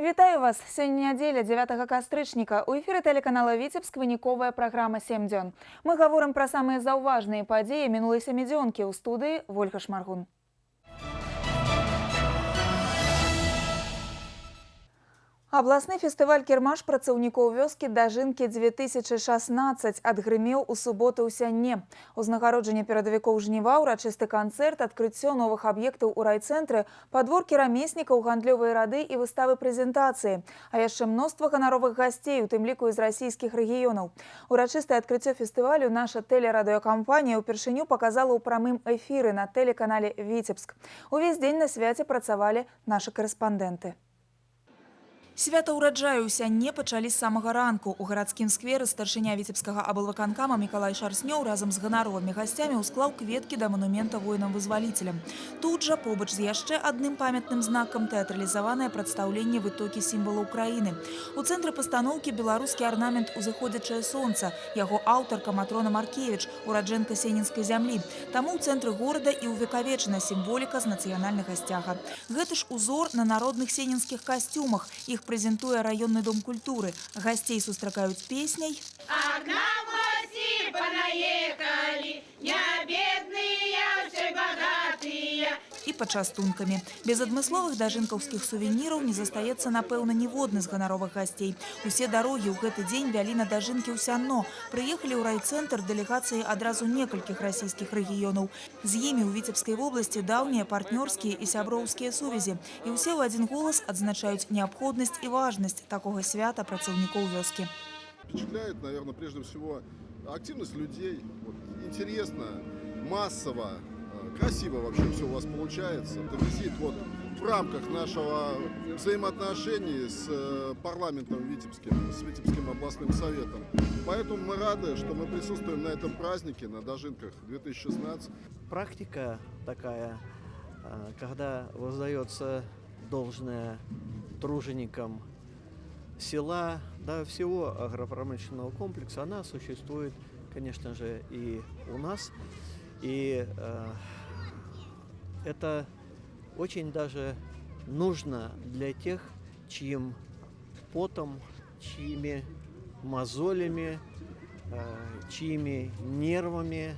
Вітаю вас! Сёння нядзеля 9 кастрычніка. У эфіры тэлеканала «Віцебск» выніковая праграма «7 дзён». Мы гаворым пра самыя заўважныя падзеі мінулай сямідзёнкі. У студыі Вольга Шмаргун. Абласны фестываль кірмаш працаўнікоў вёскі Дажынкі-2016 адгрымеў у суботу ў Сянне. Узнагароджанне перадавікоў жніва, урачысты канцэрт, адкрыццё новых аб'ектаў у райцэнтры, падворкі рамеснікаў, гандлёвыя рады і выставы прэзентацыі. А яшчэ мноства ганаровых гасцей, у тым ліку з расійскіх рэгіёнаў. Урачыстае адкрыццё фестывалю наша тэлерадыёкампанія ўпершыню паказала ў прамым эфіры на тэлеканале «Віцебск». Увесь дзень на свяце працавалі нашы карэспандэнты. Свята ўраджаю ў Сянне пачалі з самага ранку. У гарадскім скверы старшыня віцебскага аблвыканкама Мікалай Шарснёў разам з ганаровымі гасцямі ўсклаў кветкі да манумента воінам-вызваліцелям. Тут жа побач з яшчэ адным памятным знакам тэатралізаванае прадстаўленне вытокі сімвалаў краіны. У цэнтры пастаноўкі беларускі арнамент «Узыходзячае сонца». Яго аўтарка Матрона Маркевіч, ураджэнка сенінскай зямлі. Таму ў цэнтры горада і ўвекавечана сімволіка з нацыянальнага сцяга. Гэты ж узор на народных сенінскіх касцюмах. Іх прэзентуе раённы дом культуры. Гасцей сустракаюць песняй. А к нам гости понаехали, не бедные, все богатые. І пачастункамі. Без адмысловых дажынкаўскіх сувеніраў не застаецца, напэўна, ніводны з ганаровых гасцей. Усе дарогі ў гэты дзень вялі на дажынкі ў Сянно. Прыехалі ў райцэнтр дэлегацыі адразу некалькіх расійскіх рэгіёнаў. З імі ў Віцебскай вобласці даўнія партнёрскія і сяброўскія сувязі. І ўсе ў адзін голас адзначаюць неабходнасць і важнасць такога свята працаўнікоў вёскі. Впечатляет, наверное, прежде всего активность людей. Вот, интересно, массово, красиво вообще все у вас получается. Это висит вот в рамках нашего взаимоотношений с парламентом Витебским, с Витебским областным советом. Поэтому мы рады, что мы присутствуем на этом празднике, на Дажинках 2016. Практика такая, когда воздается должное труженикам села, да, всего агропромышленного комплекса, она существует, конечно же, и у нас. И это очень даже нужно для тех, чьим потом, чьими мозолями, чьими нервами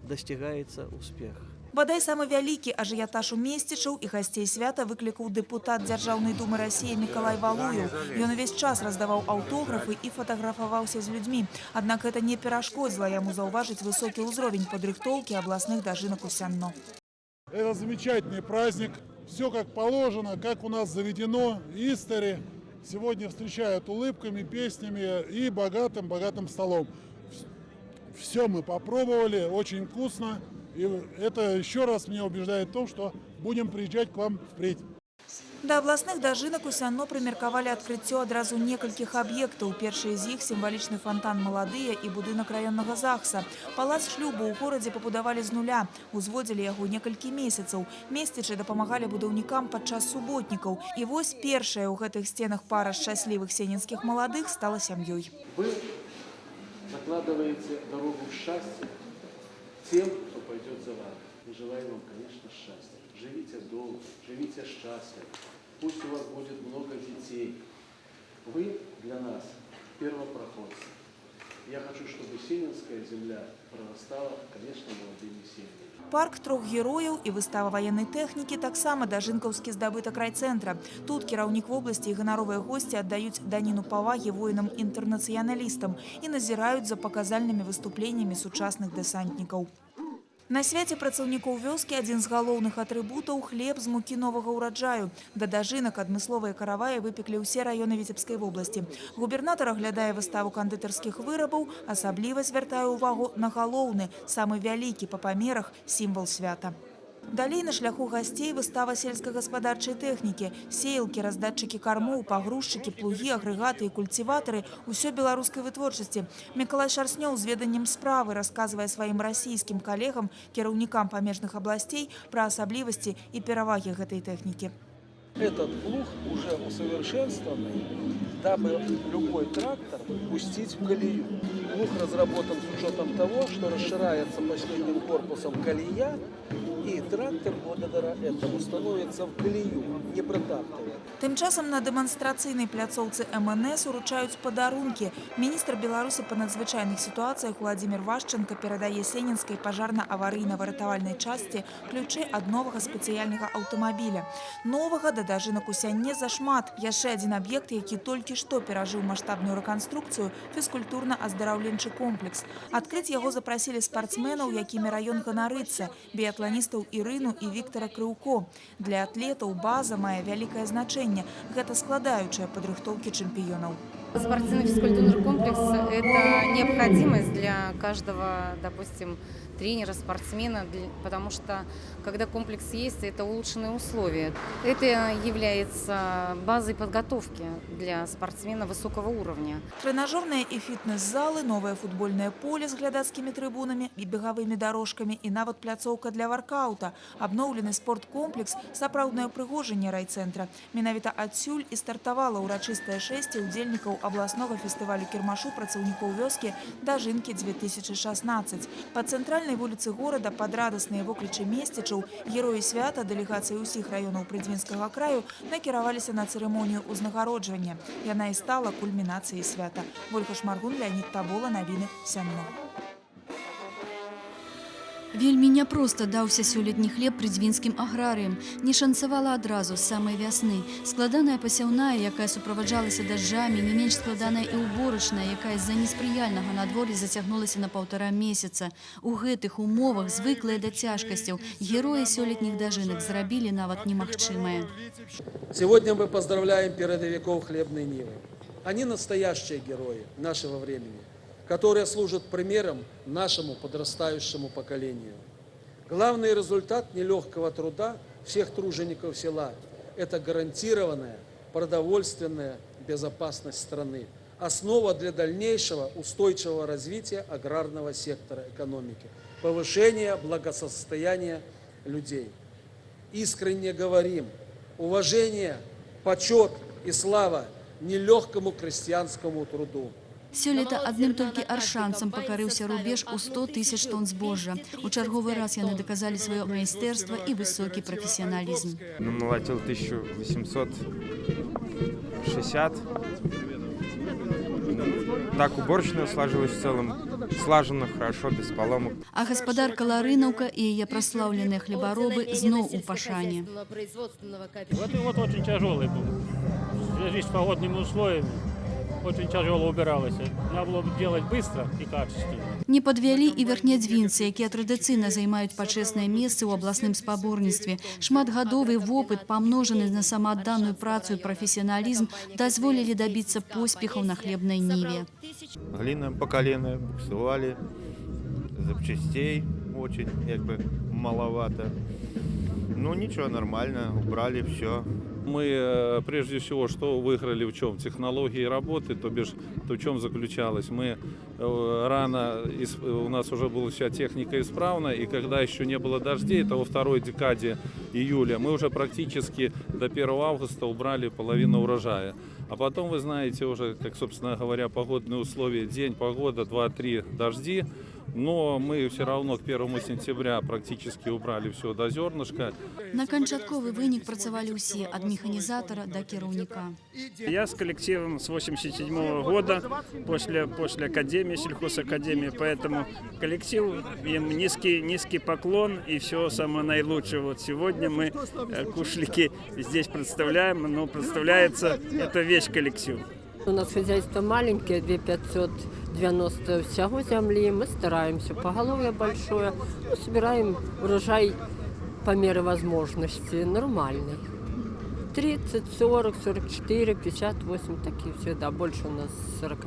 достигается успех. Бадай самы вялікі ажыятаж у месцічаў і гасцей свята выклікаў дэпутат Дзяржаўнай думы Расіі Мікалай Валуеў. Ён увесь час раздаваў аўтографы і фатаграфаваўся з людзьмі. Аднак гэта не перашкодзіла яму заўважыць высокі ўзровень падрыхтоўкі абласных дажынак у Сянно. Это замечательный праздник. Все как положено, как у нас заведено. Истори сегодня встречают улыбками, песнями и богатым столом. Все мы попробовали, очень вкусно. И это еще раз меня убеждает в том, что будем приезжать к вам впредь. Да абласных дажынак у Сянно прымеркавалі адкрыццё адразу некалькіх аб'ектаў. Першы з іх сімвалічны фонтан «Маладыя» і будынак раённага ЗАГСа. Палац шлюбу ў горадзе пабудавалі з нуля. Узводзілі яго некалькі месяцаў. Месцічы дапамагалі будаўнікам падчас суботнікаў. І вось першая ў гэтых сценах пара шчаслівых сенінскіх маладых стала сям'ёй. Вы закладываете дорогу в счастье тем, кто пойдет за вами. Мы желаем вам, конечно, счастья. Живите долго, живите счастливо. Пусть у вас будет много детей. Вы для нас первопроходцы. Я хочу, чтобы Сенинская земля прорастала, конечно, молодыми семьями. Парк трох герояў і выстава ваеннай тэхнікі таксама дажынкаўскі здабытак райцэнтра. Тут кіраўнік вобласці і ганаровыя госці аддаюць даніну павагі воінам-інтэрнацыяналістам і назіраюць за паказальнымі выступленнямі сучасных дэсантнікаў. На свяце працаўнікоў вёскі адзін з галоўных атрыбутаў – хлеб з мукі новага ўраджаю. Да дажынак адмысловыя караваі выпеклі ўсе раёны Віцебскай вобласці. Губернатар аглядае выставу кандытарскіх вырабаў, асабліва звяртае ўвагу на галоўны, самы вялікі па памерах сімвал свята. Далей на шляху гасцей выстава сельскагаспадарчай тэхнікі. Сеялкі, раздатчыкі кармоў, пагрузчыкі, плугі, агрэгаты і культиватары – усё беларускай вытворчасці. Мікалай Шарснёў з веданнем справы расказвае сваім расійскім калегам, кіраўнікам памежных абласцей пра асаблівасці і перавагі гэтай тэхнікі. Этот плуг уже усовершенствованный, дабы любой трактор пустить в колею. плуг разработан с учетом того, что расширяется последним корпусом колея, и трактор благодаря этому становится в колею, не протаптывает. Тим часом на демонстраційній пляцовці МНС уручаюць падарункі. Міністр Беларусі па надзвычайных сітуацыях Владимир Вашченко перадае Сенінскай пажарна-аварыйна-выратавальнай часті ключы ад новага спецыяльнага аўтамабіля. Новага да дажынак у сянне зашмат. Яшчэ адзін аб'ект, які толькі што перажыў маштабную рэканструкцыю – фізкультурна-аздараўленчы комплекс. Адкрыць яго запрасілі спартсменаў, якімі раён ганарыцца – біятланістаў Ірыну і Віктара Крыўко. Для атлетаў база мае вялікае значэнне. Гэта складаючая падрыхтоўкі чэмпіёнаў. Спортивно-физкультурный комплекс – это необходимость для каждого, допустим, тренера, спортсмена, потому что когда комплекс есть, это улучшенные условия. Это является базой подготовки для спортсмена высокого уровня. Тренажерные и фитнес-залы, новое футбольное поле с глядацкими трибунами и беговыми дорожками и нават пляцоўка для воркаута. Обновленный спорткомплекс – сапраўднае прыгожанне райцэнтра. Менавіта адсюль і стартавала ўрачыстае шэсце удзельнікаў областного фестывалю кірмашу працаўнікоў вёскі «Дажынкі-2016». По центральной вуліцы города под радасныя воклічы месцічаў героі свята дэлегацыі ўсіх раёнаў Прыдзьмінскага краю накіраваліся на цырымонію ўзнагароджання. Яна і стала кульмінацыяй свята. Вольга Шмаргун, Леонид Табола, навіны сямно. Вельмі няпроста даўся сёлетні хлеб прыдзьмінскім аграрыям. Не шанцавала адразу з самай вясны. Складаная пасяўная, якая суправаджалася дажджамі, не менш складаная і ўборачная, якая з-за неспрыяльнага надвор'я зацягнулася на 1,5 месяца. У гэтых умовах, звыклыя да цяжкасцяў, героі сёлетніх дажынак зрабілі нават немагчымае. Сегодня мы поздравляем передовиков хлебной Нивы. Они настоящие герои нашего времени, которые служат примером нашему подрастающему поколению. Главный результат нелегкого труда всех тружеников села – это гарантированная продовольственная безопасность страны, основа для дальнейшего устойчивого развития аграрного сектора экономики, повышения благосостояния людей. Искренне говорим: уважение, почет и слава нелегкому крестьянскому труду. Сёлета адным толькі аршанцам пакарыўся рубеж у 100 000 тонн збожжа. У чарговы раз яны даказалі сваё майстэрства і высокі прафесіяналізм. Намолотил 1860. Так уборочная сложилась в целом. Слаженно, хорошо, без поломок. А гаспадарка Ларынаўка і яе праслаўленыя хлебаробы зноў у пашане. Вот очень тяжелый был. В связи с погодными условиями очень тяжело убиралось. Надо было делать быстро и качественно. Не падвялі і верхнядзвінцы, якія традыцыйна займаюць пачэснае месца ў абласным спаборніцтве. Шматгадовы вопыт, памножаны на самаадданую працу і прафесіяналізм, дазволілі дабіцца поспехаў на хлебнай ніве. Глина по колено, буксовали, запчастей очень маловато. Ну ничего, нормально, убрали все. Мы прежде всего что выиграли в чем? Технологии работы, то бишь, то в чем заключалось? Мы рано, у нас уже была вся техника исправна, и когда еще не было дождей, это во второй декаде июля, мы уже практически до 1 августа убрали половину урожая. А потом, вы знаете, уже, как, собственно говоря, погодные условия, день, погода, 2-3 дожди, но мы все равно к 1 сентября практически убрали все до зернышка. На канчатковы вынік працавалі ўсе, ад механізатара до кіраўніка. Я с коллективом с 87 года, после академии, сельхозакадемии, поэтому коллективу им низкий поклон и все самое наилучшее. Вот сегодня мы кушляки здесь представляем, но представляется это весь коллектив. У нас хозяйство маленькое, 2590 всего земли. Мы стараемся, поголовье большое, собираем урожай по мере возможности нормальный. 30, 40, 44, 58, такие всегда, больше у нас 40.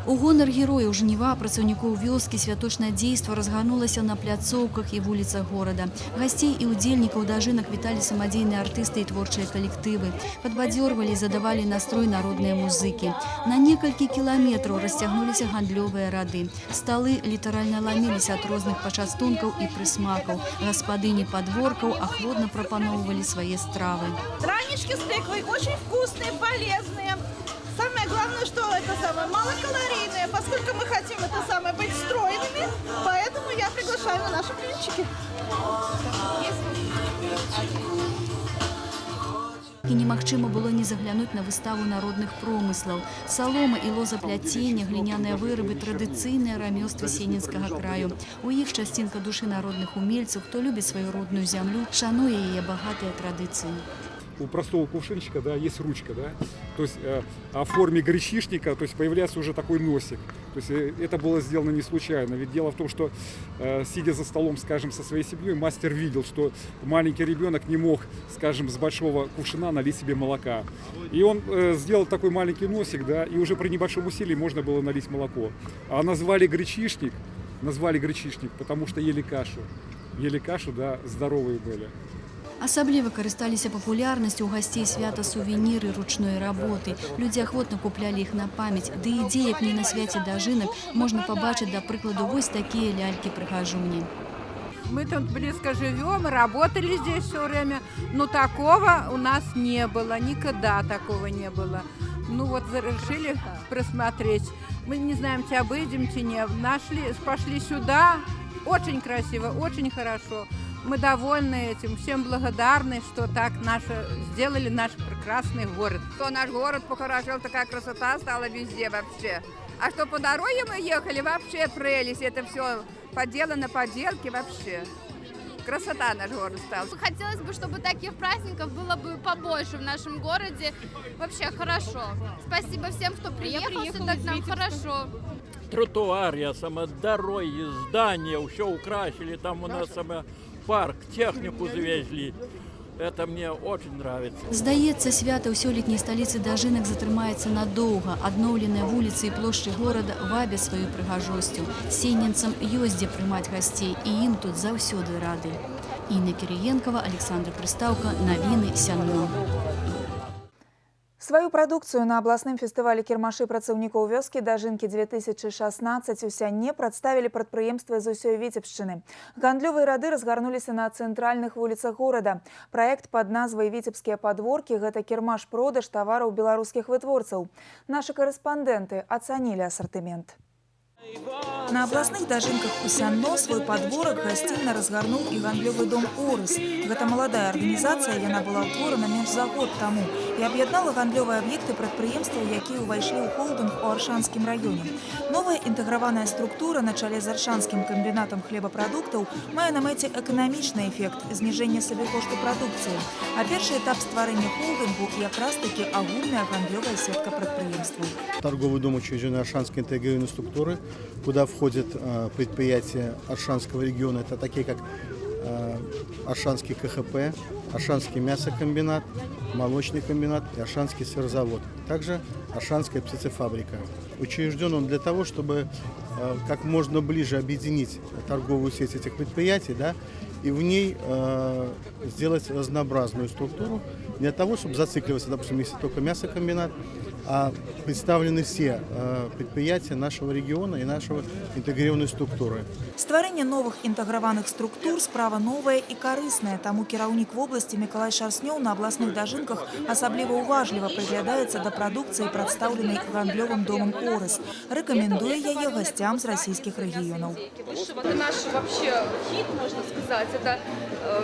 У гонар герояў жніва працаўнікоў вёскі святочнае дзейства разгарнулася на пляцоўках і вуліцах горада. Гасцей і удзельнікаў дажынак віталі самадзейныя артысты і творчыя калектывы. Падбадзёрвалі і задавалі настрой народныя музыкі. На некалькі кіламетраў расцягнуліся гандлёвыя рады. Сталы літаральна ламіліся ад розных пачастункаў і прысмакаў. Гаспадыні падворкаў ахвотна прапаноўвалі свае стравы. Дранички с тыквой очень вкусные, полезные. Самое самое главное, что это самое малокалорийное, поскольку мы хотим это самое быть стройными, поэтому я приглашаю на наши блинчики. І немагчыма было не заглянуць на выставу народных промыслаў. Салома і лозапляценне, гліняныя вырабы, традыцыйныя рамёствы сенінскага краю. У іх частинка душы народных умельцаў, хто любіць сваю родную зямлю, шануе яе багатыя традыцыі. У простого кувшинчика, да, есть ручка, да, то есть в форме гречишника, то есть появляется уже такой носик. То есть это было сделано не случайно. Ведь дело в том, что сидя за столом, скажем, со своей семьей, мастер видел, что маленький ребенок не мог, скажем, с большого кувшина налить себе молока. И он сделал такой маленький носик, да, и уже при небольшом усилии можно было налить молоко. А назвали гречишник, потому что ели кашу, да, здоровые были. Асабліва карысталіся папулярнасцю ў гасцей свята сувеніры ручной работы. Людзі ахвотна куплялі іх на памяць. Ды ідзе, як не на свяце дажынак, можна пабачыць, да прыкладу, вось такія лялькі-прыгажуні. Мы тут близко живем, работали здесь все время, но такого у нас не было, никогда такого не было. Ну вот решили просмотреть. Мы не знаем, чи обыдем, чи не. Пошли сюда. Очень красиво, очень хорошо. Мы довольны этим, всем благодарны, что так сделали наш прекрасный город. Что наш город похорошел, такая красота стала везде вообще. А что по дороге мы ехали, вообще прелесть, это все поделано, поделки вообще. Красота наш город стал. Хотелось бы, чтобы таких праздников было бы побольше в нашем городе. Вообще хорошо. Спасибо всем, кто приехал сюда, к нам хорошо. Тротуар, дороги, здания, все украсили, там у нас парк, технику завезли. Это мне очень нравится. Здаецца, свята ў сёлетняй сталіцы дажынак затрымаецца надоўга. Адноўленыя вуліцы і плошчы горада вабяць сваёй прыгажосцю. Сенінцам ёсць дзе прымаць гасцей, і ім тут заўсёды рады. Інна Кірыенкова, Александр Прыстаўка, навіны Сянно. Сваю прадукцыю на абласным фестывалі кірмашы працаўнікоў вёскі «Дажынкі-2016» у Сянне прадставілі прадпрыемствы з усёй Віцебшчыны. Гандлёвыя рады разгарнуліся на цэнтральных вуліцах горада. Праект пад назвай «Віцебскія падворкі» – гэта кірмаш-продаж тавараў беларускіх вытворцаў. Нашы карэспандэнты ацанілі асартымент. На абласных дажынках у Сянно свой падворак гасцінна разгарнуў і гандлёвы дом «Орыс». Гэта маладая арганізацыя, яна была ўтворана менш за год таму і аб'яднала гандлёвыя аб'екты прадпрыемстваў, якія ўвайшлі ў холдынг у Аршанскім раёне. Новая інтэграваная структура на чале з Аршанскім камбінатам хлебапрадуктаў мае на мэце эканамічны эфект зніжэння сабекошту прадукцыі. А першы этап стварэння холдынгу якраз-таки агульная гандлёвая сетка прадпрыемстваў. Торговый дом учрежден Аршанской интегрированной структуры, куда входят предприятия Аршанского региона. Это такие, как Аршанский КХП, Аршанский мясокомбинат, молочный комбинат и Аршанский сырзавод. Также Аршанская птицефабрика. Учрежден он для того, чтобы как можно ближе объединить торговую сеть этих предприятий, да, и в ней сделать разнообразную структуру для того, чтобы зацикливаться, допустим, если только мясокомбинат, а представлены все предприятия нашего региона и нашего интегрированной структуры. Стварэнне новых інтэграваных структур справа новая і карысная, таму кіраўнік вобласці Мікалай Шарснёў на абласных дажынках асабліва уважліва прыглядаецца да прадукцыі, прадстаўленай гандлёвым домом «Орыс». Рэкамендуе яе гасцям з расійскіх рэгіёнаў. Это наш вообще хит, можно сказать. Это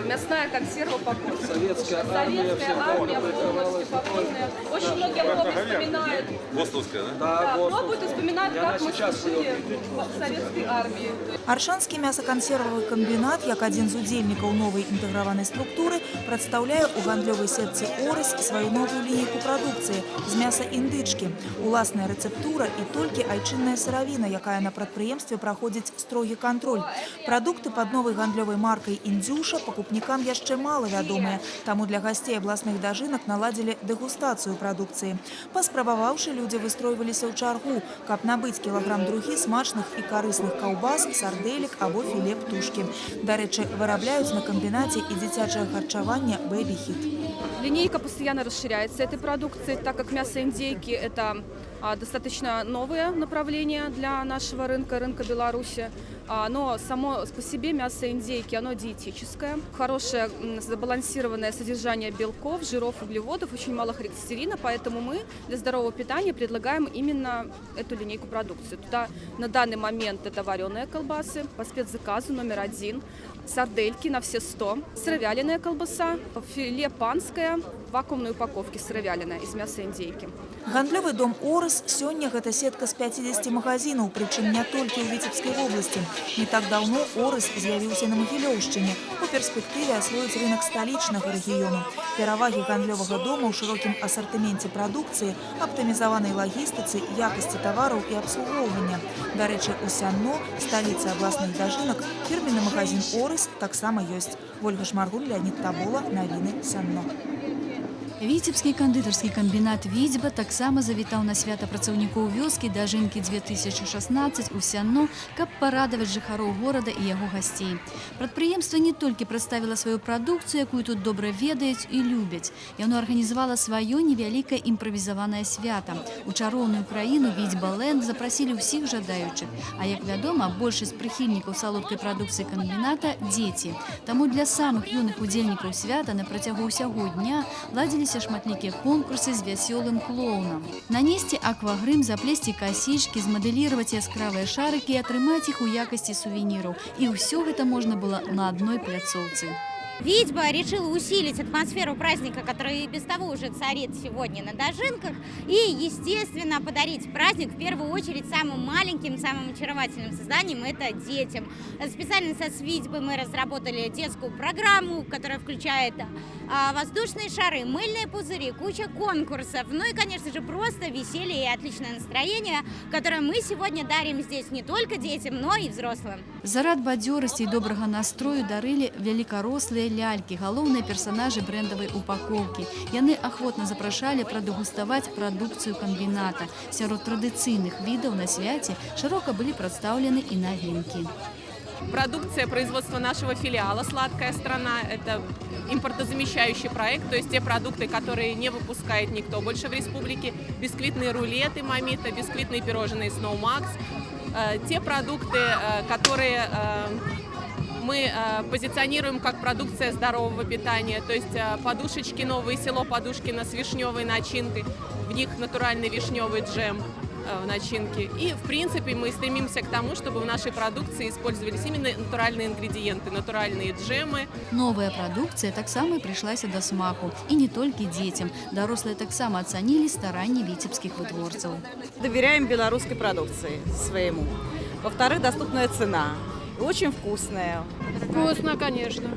мясная консерва по курсу. Советская армия полностью пополненная. Очень многие вспоминают. Гостовская, да? Да, хлопают и вспоминают, как мы служили в советской армии. Аршанскі мясакансервавы камбінат, як адзін з удзельнікаў новай інтэграванай структуры, прадстаўляе ў гандлёвай сетцы «Орыс» сваю новую лінейку прадукцыі з мяса індычкі. Уласная рэцэптура і толькі айчынная сыравіна, якая на прадпрыемстве праходзіць строгі кантроль. Прадукты пад новай гандлёвай маркай «Індзюша» пакупнікам яшчэ мала вядомыя, таму для гасцей абласных дажынак наладзілі дэгустацыю прадукцыі. Паспрабаваўшы, людзі выстройваліся ў чаргу, каб набыць кілаграм другі смачных і карысных каўбас, сарделек або філе птушкі. Дарэчы, вырабляюць на камбінаце і дзіцячае харчаванне «Бэби Хит». Линейка постоянно расширяется этой продукции, так как мясо индейки – это достаточно новое направление для нашего рынка Беларуси. Но само по себе мясо индейки, оно диетическое. Хорошее забалансированное содержание белков, жиров, углеводов, очень мало холестерина, поэтому мы для здорового питания предлагаем именно эту линейку продукции. Туда на данный момент это вареные колбасы по спецзаказу номер 1, сардельки на все 100, сыровяленая колбаса, филе панское в вакуумной упаковке сыровяленая из мяса индейки. Гандлёвы дом «Орыс» сёння гэта сетка з 50 магазинаў, прычым не толькі ў Віцебскай вобласці. Не так давно «Орыс» з'явіўся на Магілёўшчыне. У перспектыве асвоіць рынок сталічнага рэгіёну. Перавагі гандлёвага дома ў шырокім асартыменце прадукцыі, аптымізаванай лагістыцы, якасці тавараў і абслугоўвання. Дарэчы, у Сянно, сталіцы абласных дажынак, фірменны магазин «Орыс» таксама ёсць. Ольга Шмаргун, Леонид Табола, навіны Сянно. Віцебскі кандытарскі камбінат «Віцьба» таксама завітаў на свята працаўнікоў вёскі Дажынкі 2016 у Сянно, каб парадаваць жыхароў горада і яго гасцей. Прадпрыемства не толькі прадставіла сваю прадукцыю, якую тут добра ведаюць і любяць. Яно арганізавала сваё невялікае імправізаванае свята. У чароўную краіну «Віцьба-ленд» запрасілі ўсіх жадаючых. А як вядома, большасць прыхільнікаў салодкай прадукцыі камбіната – дзеці. Таму для самых юных удзельнікаў свята на працягу ўсяго дня ладзіліся шматлікія конкурсы з вясёлым клоунам. Нанесці аквагрым, заплесці касічкі, змадэліраваць яскравыя шарыкі і атрымаць іх у якасці сувеніраў. І ўсё гэта можна было на адной пляцоўцы. Витьба решила усилить атмосферу праздника, который и без того уже царит сегодня на Дажинках, и, естественно, подарить праздник в первую очередь самым маленьким, самым очаровательным созданием – это детям. Специально со Витьбой мы разработали детскую программу, которая включает воздушные шары, мыльные пузыри, куча конкурсов, ну и, конечно же, просто веселье и отличное настроение, которое мы сегодня дарим здесь не только детям, но и взрослым. Зарад бадзёрасці і добрага настрою дарылі вялікарослыя лялькі, галоўныя персанажы брэндавай упакоўкі. Яны ахвотна запрашалі прадэгуставаць прадукцыю камбіната. Сярод традыцыйных відаў на свяце шырока былі прадстаўлены і навінкі. Продукция производства нашего филиала «Сладкая страна» – это импортозамещающий проект, то есть те продукты, которые не выпускает никто больше в республике. Бисквитные рулеты «Мамита», бисквитные пирожные «Snow Max». Те продукты, которые мы позиционируем как продукция здорового питания, то есть подушечки «Новое село», подушки с вишневой начинкой, в них натуральный вишневый джем в начинке. И, в принципе, мы стремимся к тому, чтобы в нашей продукции использовались именно натуральные ингредиенты, натуральные джемы. Новая продукция таксама прыйшлася да смаку. И не только детям. Дарослые таксама оценили старания витебских вытворцев. Доверяем белорусской продукции своему. Во-вторых, доступная цена. Очень вкусная. Вкусно, конечно.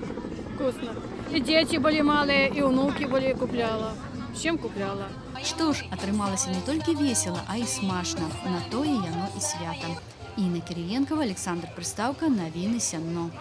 Вкусно. И дети были малые, и внуки были, купляла. Всем купляла. Што ж, атрымалася не толькі весела, а і смачна. На тое яно і свята. Інна Кириенкова, Александр Прыстаўка, навіны Сянно.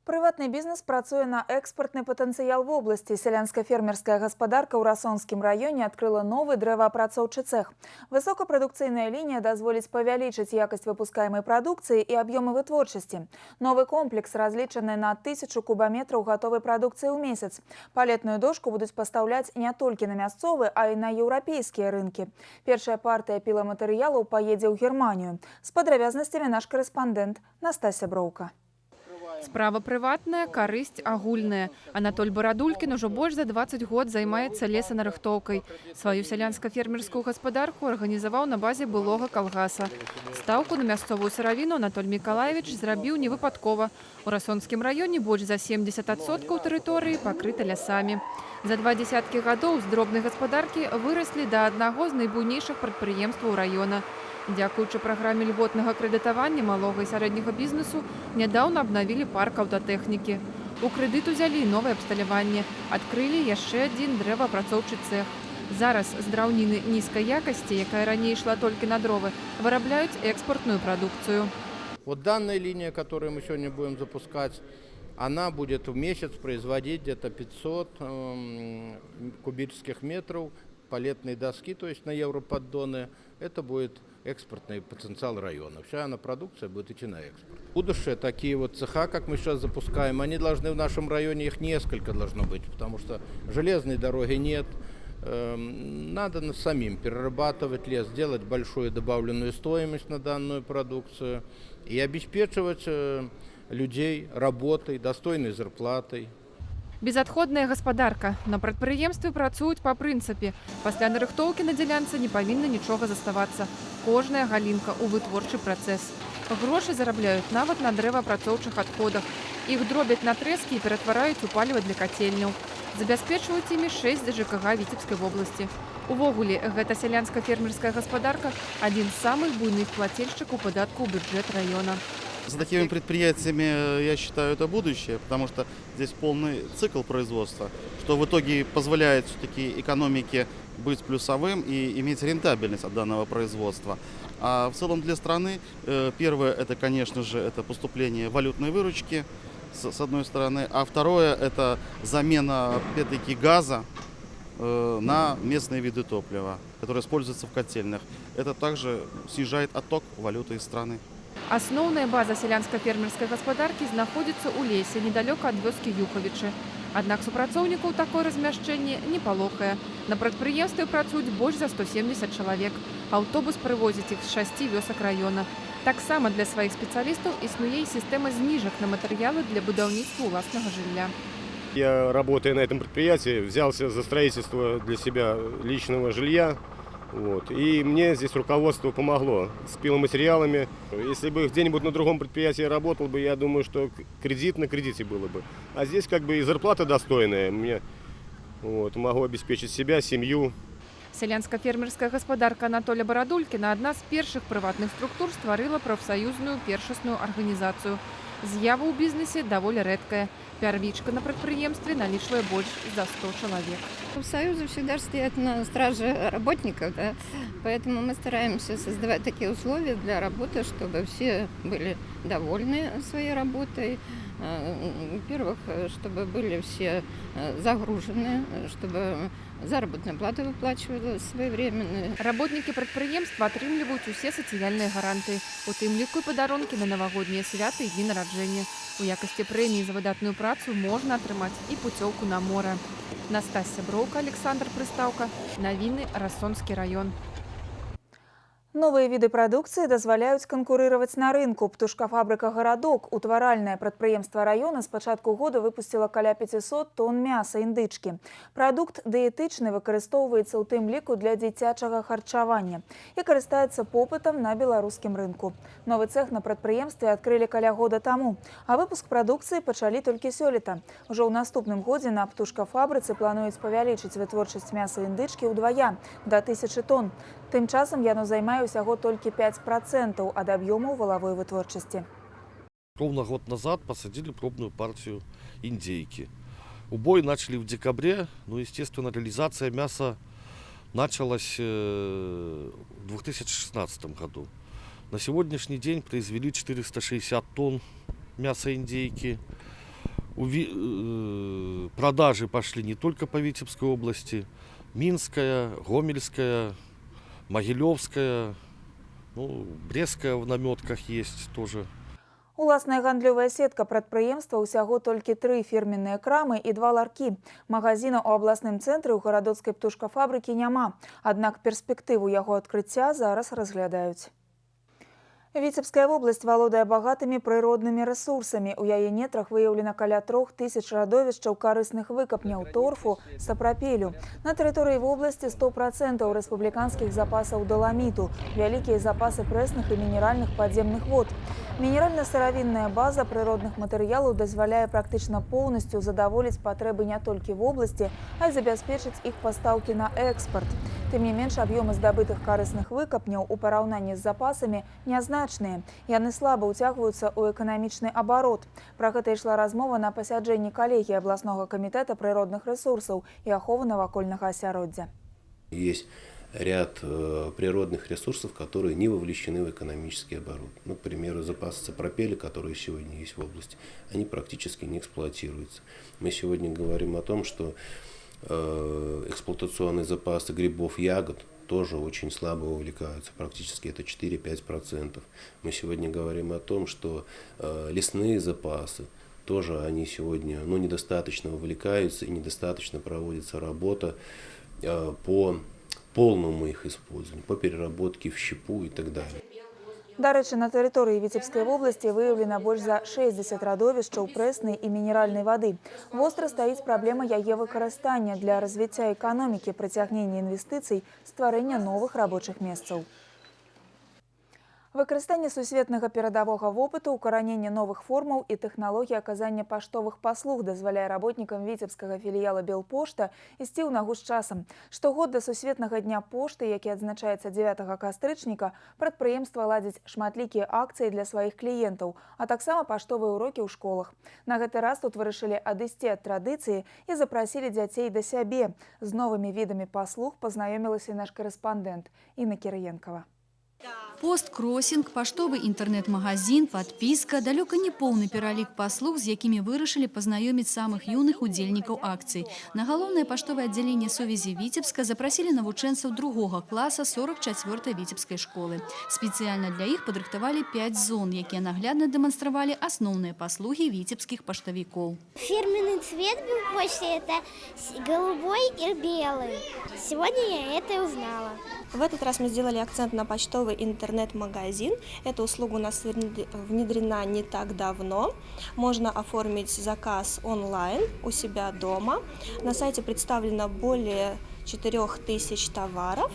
Прыватны бізнес працуе на экспартны патэнцыял вобласці. Сялянска-фермерская гаспадарка ў Расонскім раёне адкрыла новы дрэваапрацоўчы цэх. Высокапрадукцыйная лінія дазволіць павялічыць якасць выпускаемай прадукцыі і аб'ёмы вытворчасці. Новы комплекс разлічаны на 1000 кубаметраў гатовай прадукцыі ў месяц. Палетную дошку будуць пастаўляць не толькі на мясцовы, а і на еўрапейскія рынкі. Першая партыя піламатэрыялаў паедзе ў Германію. З падрабязнасцямі наш карэспандэнт Настасья Броўка. Справа прыватная, карысць агульная. Анатоль Барадулькін ужо больш за 20 год займаецца лесанарыхтоўкай. Сваю сялянска-фермерскую гаспадарку арганізаваў на базе былога калгаса. Стаўку на мясцовую сыравіну Анатоль Мікалаевіч зрабіў невыпадкова. У Расонскім раёне больш за 70% тэрыторыі пакрыта лясамі. За 20 гадоў з дробнай гаспадаркі выраслі да аднаго з найбуйнейшых прадпрыемстваў раёна. Дзякуючы праграме льготнага крэдытавання малога і сярэдняга бізнесу нядаўна абнавілі парк аўтатэхнікі. У крэдыт узялі новае абсталяванне, адкрылі яшчэ адзін дрэваапрацоўчы цэх. Зараз з драўніны нізкай якасці, якая раней ішла толькі на дровы, вырабляюць экспортную прадукцыю. Вот данная линия, которую мы сегодня будем запускать, она будет в месяц производить где-то 500 кубических метров палетной доски, то есть на европоддоны. Это будет экспортный потенциал района. Вся она продукция будет идти на экспорт. В будущее такие вот цеха, как мы сейчас запускаем, они должны в нашем районе, их несколько должно быть, потому что железной дороги нет. Надо самим перерабатывать лес, делать большую добавленную стоимость на данную продукцию и обеспечивать людей работой, достойной зарплатой. Безадходная гаспадарка. На прадпрыемстве працуюць па прынцыпе. Пасля нарыхтоўкі на дзялянцы не павінна нічога заставацца. Кожная галінка ў вытворчы працэс. Грошы зарабляюць нават на дрэваапрацоўчых адходах. Іх дробяць на трэскі і ператвараюць у паліва для кацельняў. Забяспечваюць імі 6 ЖКГ Віцебскай вобласці. Увогуле, гэта сялянска-фермерская гаспадарка – адзін з самых буйных плательшчыкаў падатку ў бюджэт района. За такими предприятиями, я считаю, это будущее, потому что здесь полный цикл производства, что в итоге позволяет все-таки экономике быть плюсовым и иметь рентабельность от данного производства. А в целом для страны первое, это, конечно же, это поступление валютной выручки, с одной стороны, а второе, это замена опять-таки газа на местные виды топлива, которые используются в котельных. Это также снижает отток валюты из страны. Асноўная база сялянска-фермерскай гаспадаркі знаходзіцца ў лесе, недалёка ад вёскі Юхавічы. Аднак супрацоўнікаў такое размяшчэнне не палохае. На прадпрыемстве працуюць больш за 170 чалавек. Аўтобус прывозіць іх з 6 вёсак района. Таксама для сваіх спецыялістаў існуе і сістэма зніжак на матэрыялы для будаўніцтва ўласнага жылля. Я, работая на этом предприятии, взялся за строительство для себя личного жилья. Вот. И мне здесь руководство помогло с пиломатериалами. Если бы где-нибудь на другом предприятии работал бы, я думаю, что кредит на кредите было бы. А здесь как бы и зарплата достойная. Мне могу обеспечить себя, семью. Сялянска-фермерская гаспадарка Анатоля Барадулькіна адна з першых прыватных структур стварыла прафсаюзную першасную арганізацыю. З'ява ў бізнесе даволі рэдкая. Первичка на предприемстве наличивая больше за 100 человек. Профсоюзы всегда стоят на страже работников, да? Поэтому мы стараемся создавать такие условия для работы, чтобы все были довольны своей работой. Во-первых, чтобы были все загружены, чтобы заработная плата выплачивалась своевременно. Работники предприемства атрымліваюць усе сацыяльныя гарантыі, у тым ліку і падарункі на навагоднія святы і дні нараджэння. У якасці прэміі за выдатную працу можна атрымаць і пуцёўку на море. Настасья Броўка, Александр Прыстаўка. Навіны, Рассонскі раён. Новые виды продукции дазваляюць канкурировать на рынку. Птушкафабрика «Городок», утваральное прадпрыемства района, с пачатку года выпустила каля 500 тонн мяса індычкі. Продукт дыетычны выкарыстоўваецца ў тым ліку для дзіцячага харчавання і карыстаецца попытам на беларускім рынку. Новы цех на прадпрыемстве адкрылі каля года таму, а выпуск прадукцыі пачалі толькі сёлета. Ужо ў наступным годзе на птушкафабрыцы плануюць павялічыць вытворчасць мяса індычкі ўдвая, да 1000 тонн. Тым часам яно займае усяго толькі 5% ад аб'ёмаў валавой вытворчасці. Ровно год назад посадили пробную партию индейки. Убой начали в декабре, но, естественно, реализация мяса началась в 2016 году. На сегодняшний день произвели 460 тонн мяса индейки. Продажи пошли не только по Витебской области, Минская, Гомельская, Могилевская, Брестская в наметках есть тоже. Уласная гандлёвая сетка прадпрыемства ўсяго толькі 3 фірменныя крамы і 2 ларкі. Магазіна ў абласным цэнтры ў гарадоцкай птушкафабрыкі няма. Аднак перспектыву яго адкрыцця зараз разглядаюць. Віцебская вобласць валодае багатымі прыроднымі рэсурсамі. У яе нетрах выяўлена каля 3000 радовішчаў карысных выкапняў, торфу, сапрапелю. На тэрыторыі вобласці 100% рэспубліканскіх запасаў даламіту, вялікія запасы прэсных і мінеральных падземных вод. Мінеральна-сыравінная база прыродных матэрыялаў дазваляе практычна поўнасцю задаволіць патрэбы не толькі вобласці, а і забяспечыць іх пастаўкі на экспарт. Тым не менш, аб'ёмы здабытых карысных выкапняў у параўнанні з запасамі нязначныя. Яны слаба ўцягваюцца ў эканамічны абарот. Пра гэта ішла размова на пасяджэнні калегіі абласнога камітэта прыродных рэсурсаў і аховы навакольнага асяроддзя. Есть ряд природных ресурсов, которые не вовлечены в экономический оборот. Ну, к примеру, запасы сапропеля, которые сегодня есть в области, они практически не эксплуатируются. Мы сегодня говорим о том, что эксплуатационные запасы грибов, ягод тоже очень слабо вовлекаются, практически это 4-5%. Мы сегодня говорим о том, что лесные запасы, тоже они сегодня недостаточно вовлекаются и недостаточно проводится работа по полному их использованию, по переработке в щепу и так далее. Дарэчы, на тэрыторыі Віцебскай вобласці выяўлена больш за 60 радовішчаў прэснай і мінеральнай вады. Востра стаіць праблема яе выкарыстання для развіцця эканомікі, прыцягнення інвестыцый, стварэння новых рабочых месцаў. Выкарыстанне сусветнага перадавога вопыту, укараненне новых формаў і тэхналогій аказання паштовых паслуг дазваляе работнікам віцебскага філіяла Белпошта ісці ў нагу з часам. Штогод да сусветнага дня пошты, які адзначаецца 9 кастрычніка, прадпрыемства ладзіць шматлікія акцыі для сваіх кліентаў, а таксама паштовыя урокі ў школах. На гэты раз тут вырашылі адысці ад традыцыі і запрасілі дзяцей да сябе. З новымі відамі паслуг пазнаёмілася наш карэспандэнт Інна Кірыенкава. Пост, кроссинг, паштовый интернет-магазин, подписка, далеко не полный пералік паслуг, з якімі вырашылі пазнаёміць самых юных удзельнікаў акцый. На галоўнае паштовае аддзяленне сувязі Віцебска запрасілі навучэнцаў другога класа 44-й Віцебскай школы. Спецыяльна для іх падрыхтавалі 5 зон, якія наглядна дэманстравалі асноўныя паслугі віцебскіх паштавікоў. Фирменный цвет Белпочты – это голубой и белый. Сегодня я это узнала. В этот раз мы сделали акцент на почтовый интернет-магазин. Эта услуга у нас внедрена не так давно. Можно оформить заказ онлайн у себя дома. На сайте представлено более 4000 товаров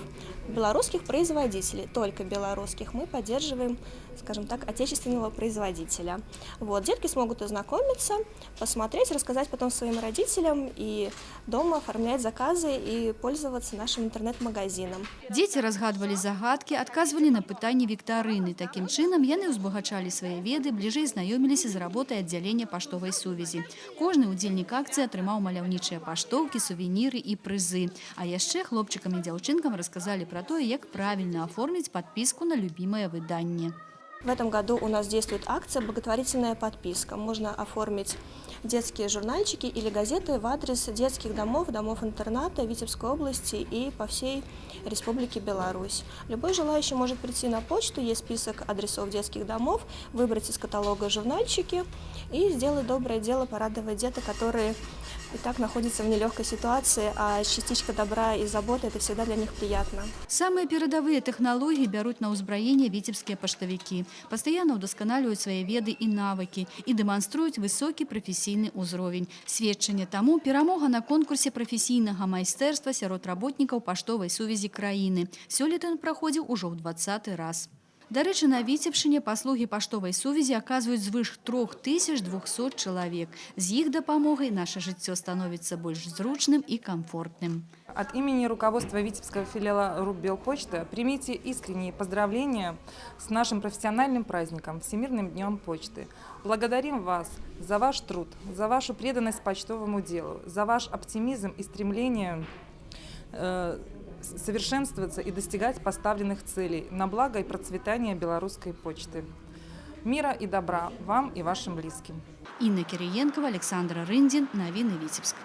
белорусских производителей. Только белорусских. Мы поддерживаем, скажем так, отечественного производителя. Вот, детки смогут ознакомиться, посмотреть, рассказать потом своим родителям и дома оформлять заказы и пользоваться нашим интернет-магазином. Дети разгадывали загадки, отказывали на пытанні віктарыны. Таким чынам яны узбагачалі свае веды, бліжэй знаёміліся з работай аддзялення паштовай сувязі. Кожны удзельнік акцыі атрымаў маляўнічыя паштоўкі, сувеніры і прызы. А яшчэ хлопчыкам і дзяўчынкам рассказали про то, як правильно оформить подписку на любимое выданне. В этом году у нас действует акция «Благотворительная подписка». Можно оформить детские журнальчики или газеты в адрес детских домов, домов-интерната Витебской области и по всей Республике Беларусь. Любой желающий может прийти на почту, есть список адресов детских домов, выбрать из каталога журнальчики и сделать доброе дело, порадовать деток, которые и так находятся в нелегкой ситуации, а частичка добра и заботы – это всегда для них приятно. Самые передовые технологии берут на узброение витебские поштовики. Постоянно удосконаливают свои веды и навыки и демонструют высокий профессийный узровень. Сведчанне тому перамога на конкурсе профессийного майстэрства сярод работников поштовой сувязі краіны. Сёлета ён праходзіў ужо ў 20-й раз. Дарэчы, на Віцебшчыне паслугі паштовай сувязі аказваюць звыш 3200 чалавек. З іх дапамогай наше жыццё становіцца больш зручным и комфортным. От имени руководства Витебского филиала РУП Белпочта примите искренние поздравления с нашим профессиональным праздником, Всемирным днем почты. Благодарим вас за ваш труд, за вашу преданность почтовому делу, за ваш оптимизм и стремление совершенствоваться и достигать поставленных целей на благо и процветание белорусской почты. Мира и добра вам и вашим близким. Инна Кириенкова, Александр Рындин, Новины Витебск.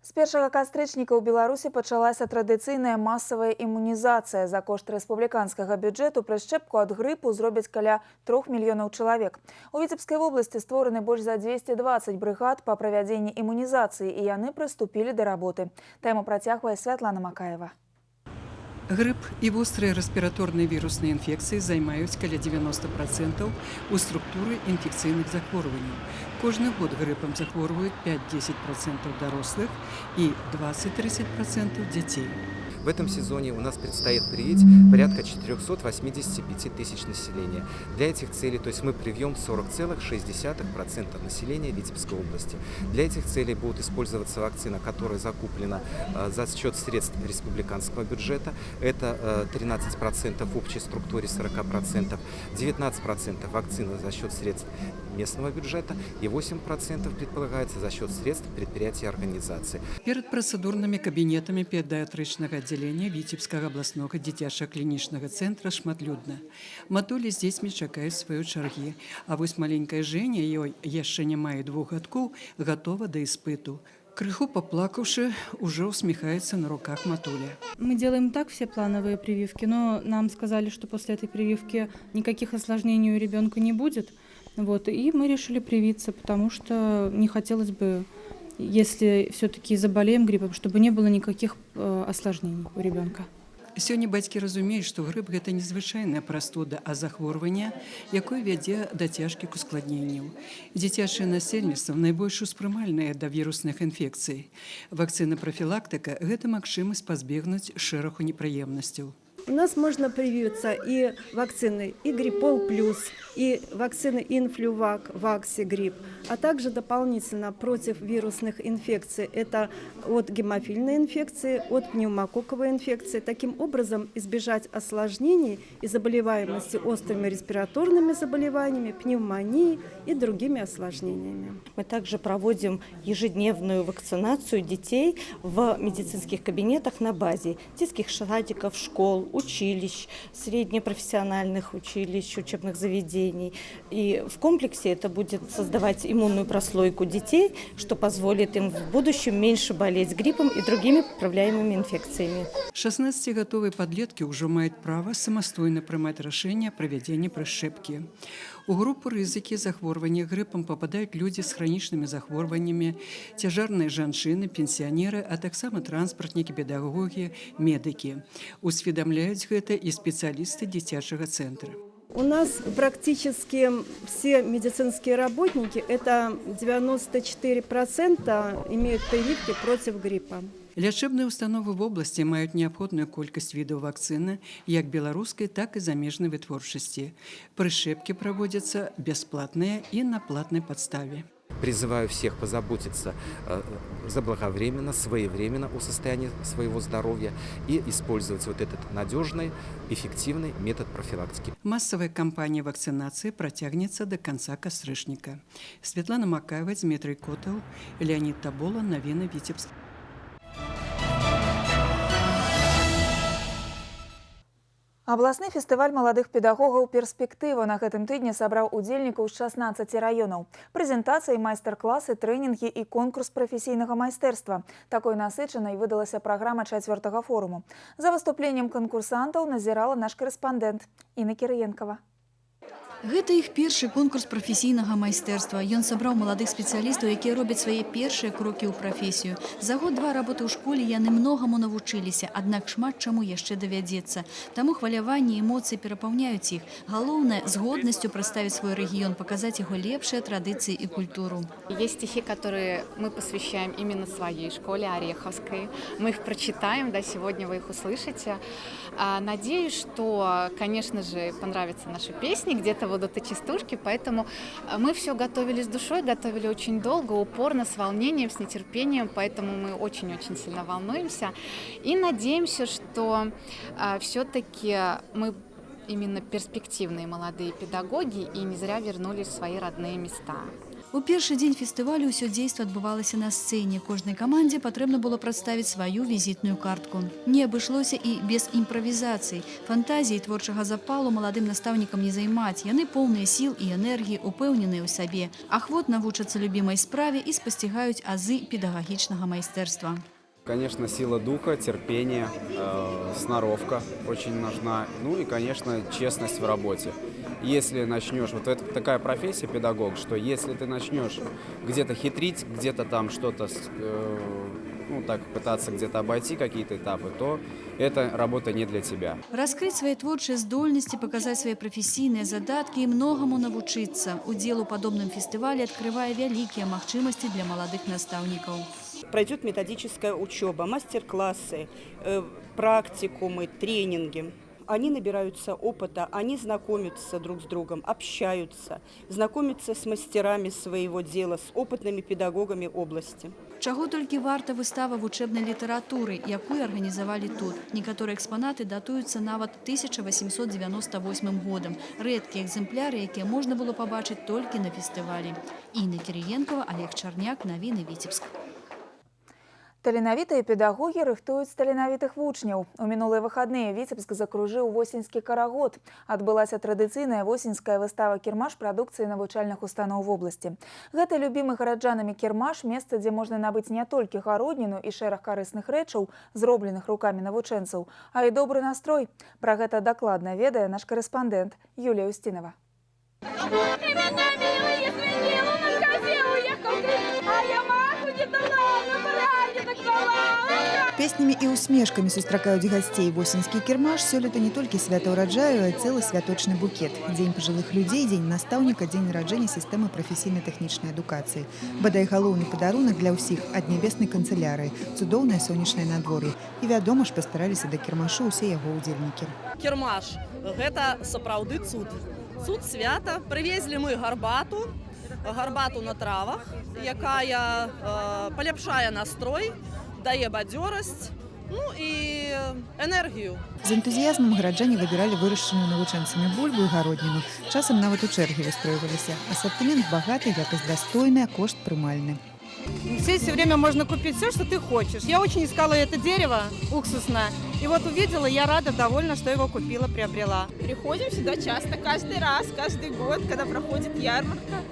З 1 кастрычніка ў Беларусі пачалася традыцыйная масавая імунізацыя. За кошт рэспубліканскага бюджэту прышчэпку ад грыпу зробяць каля 3 мільёнаў чалавек. У Віцебскай вобласці створаны больш за 220 брыгад па правядзенні імунізацыі, і яны прыступілі да работы. Тэму працягвае Святлана Макаева. Грып і вострыя рэспіраторныя вірусныя інфекцыі займаюць каля 90% у структуры інфекцыйных захворванняў. Кожны год грыпам захворваюць 5-10% дарослых і 20-30% дзяцей. В этом сезоне у нас предстоит привить порядка 485 тысяч населения. Для этих целей, то есть мы привьем 40,6% населения Витебской области. Для этих целей будут использоваться вакцина, которая закуплена за счет средств республиканского бюджета. Это 13% в общей структуре 40%, 19% вакцины за счет средств местного бюджета и 8% предполагается за счет средств предприятий и организаций. Перед процедурными кабинетами педиатричного отделения Витебского областного дзіцяча-клінічнага центра шматлюдна. Матулі з дзецьмі чакаюць сваёй чаргі, а вось маленькая Женя, ёй яшчэ не мае 2 гадкоў, гатова да іспыту. Крыху поплакавши, уже усмехается на руках Матуля. Мы делаем так все плановые прививки, но нам сказали, что после этой прививки никаких осложнений у ребенка не будет. Вот, и мы решили привиться, потому что не хотелось бы, если все-таки заболеем гриппом, чтобы не было никаких осложнений у ребенка. Сёння бацькі разумеюць, што грып – гэта незвычайная прастуда, а захворванне, якое вядзе да цяжкіх ускладненняў. Дзіцячае насельніцтва найбольш успрымальнае да вірусных інфекцый. Вакцына-прафілактыка – гэта магчымасць пазбегнуць шэрагу непрыемнасцяў. У нас можно привиться и вакцины и Гриппол плюс, и вакцины Инфлювак, Ваксигрипп, а также дополнительно против вирусных инфекций. Это от гемофильной инфекции, от пневмококковой инфекции. Таким образом избежать осложнений и заболеваемости острыми респираторными заболеваниями, пневмонией и другими осложнениями. Мы также проводим ежедневную вакцинацию детей в медицинских кабинетах на базе детских садиков, школ, училищ, среднепрофессиональных училищ, учебных заведений. И в комплексе это будет создавать иммунную прослойку детей, что позволит им в будущем меньше болеть гриппом и другими управляемыми инфекциями. 16-гадовыя подлетки уже имеют право самостойно принимать решение о проведении прышчэпкі. У группу рызыкі захворвання гриппом попадают люди с хроничными захворваннями, цяжарныя жанчыны, пенсионеры, а таксама транспартнікі, педагоги, медики. Усведомляюць гэта и специалисты дзіцячага центра. У нас практически все медицинские работники, это 94% имеют прививки против гриппа. Лячэбныя установы в области имеют необходимую колькасць видов вакцины, як белорусской, так и замежной вытворчасці. Прышчэпкі проводятся бесплатные и на платной подставе. Призываю всех позаботиться заблаговременно, своевременно о состоянии своего здоровья и использовать вот этот надежный, эффективный метод профилактики. Массовая кампания вакцинации протягнется до конца кастрычніка. Светлана Макаева, Дмитрий Котов, Леонид Табола, Новины Витебск. Абласны фестываль маладых педагогаў «Перспектыва» на гэтым тыдні сабраў удзельнікаў з 16 раёнаў. Прэзентацыі, майстар-класы, трэнінгі і конкурс прафесійнага майстэрства. Такой насычанай выдалася праграма 4-го форуму. За выступленнем канкурсантаў назірала наш корэспандэнт Інна Кірыенкава. Гэта іх першы конкурс прафесійнага майстэрства. Ён сабраў маладых спецыялістаў, якія робяць свае першыя крокі ў прафесію. За год-два работы ў школе яны многаму навучыліся, аднак шмат чаму яшчэ давядзецца. Таму хваляванне і эмоцыі перапаўняюць іх. Галоўнае – з годнасцю прадставіць свой рэгіён, паказаць яго лепшыя традыцыі і культуру. Есть стихи, которые мы посвящаем именно своей школе Ореховской. Мы их прочитаем, да, сегодня вы их услышите. Надеюсь, что, конечно же, понравятся наши песни, где-то будут и частушки, поэтому мы все готовили с душой, готовили очень долго, упорно, с волнением, с нетерпением, поэтому мы очень-очень сильно волнуемся и надеемся, что все-таки мы именно перспективные молодые педагоги и не зря вернулись в свои родные места. У першы дзень фестывалю ўсё дзейства адбывалася на сцэне. Кожнай камандзе патрэбна было прадставіць сваю візітную картку. Не абышлося і без імправізацый. Фантазіі творчага запалу маладым настаўнікам не займаць. Яны поўныя сіл і энергіі, упэўненыя ў сабе. Ахвотна вучацца любімай справе і спасцігаюць азы педагагічнага майстэрства. Конечно, сила духа, терпение, сноровка очень нужна. Ну и, конечно, честность в работе. Если начнешь, вот это такая профессия педагог, что если ты начнешь где-то хитрить, где-то там что-то, ну так, пытаться где-то обойти какие-то этапы, то эта работа не для тебя. Раскрыть свои творческие здольности, показать свои профессийные задатки и многому навучиться. Удел у подобном фестивале открывая великие махчимости для молодых наставников. Пройдет методическая учеба, мастер-классы, практикумы, тренинги. Они набираются опыта, они знакомятся друг с другом, общаются, знакомятся с мастерами своего дела, с опытными педагогами области. Чаго толькі варта выстава вучэбнай літаратуры, якую арганізавалі тут. Некаторыя экспанаты датуюцца нават 1898 годам. Рэдкія экземпляры, якія можна было пабачыць толькі на фестывалі. Інна Кірыенкава, Олег Чарняк, Навіны Віцебск. Таленавітыя педагогі рыхтуюць таленавітых вучняў. У мінулыя выхадныя Віцебск закружыў восеньскі карагод. Адбылася традыцыйная восеньская выстава-кірмаш прадукцыі навучальных устаноў вобласці. Гэта любімы гараджанамі кірмаш, месца, дзе можна набыць не толькі гародніну і шэраг карысных рэчаў, зробленых рукамі навучэнцаў, а і добры настрой. Пра гэта дакладна ведае наш корэспандэнт Юлія Устінова. Песнямі і усмешкамі сустракаюць гасцей. Восеньскі кірмаш сёлета не толькі свята ўраджаю, а цэлы святочны букет. Дзень пажылых людзей, дзень настаўніка, дзень нараджэння сістэмы прафесійна-тэхнічнай адукацыі. Бадай галоўны падарунак для ўсіх ад нябеснай канцылярыі, цудоўнае сонечнае надвор'е. І вядома ж, пастараліся да кірмашу ўсе яго ўдзельнікі. Кірмаш – гэта сапраўды цуд. Цуд свята. Прывезлі мы гарбату на травах, якая паляпшае настрой, дае бадзёрасць, ну і энергію. З энтузіязмам гараджане выбіралі вырашчаную навучэнцамі бульбу і гародніну. Часам нават у чэргі выстройваліся. Ассортимент багаты, якасць дастойная, кошт прымальны. Здесь все время можно купить все, что ты хочешь. Я очень искала это дерево уксусное. И вот увидела, я рада, довольна, что его купила, приобрела. Приходим сюда часто, каждый раз, каждый год, когда проходит ярмарка.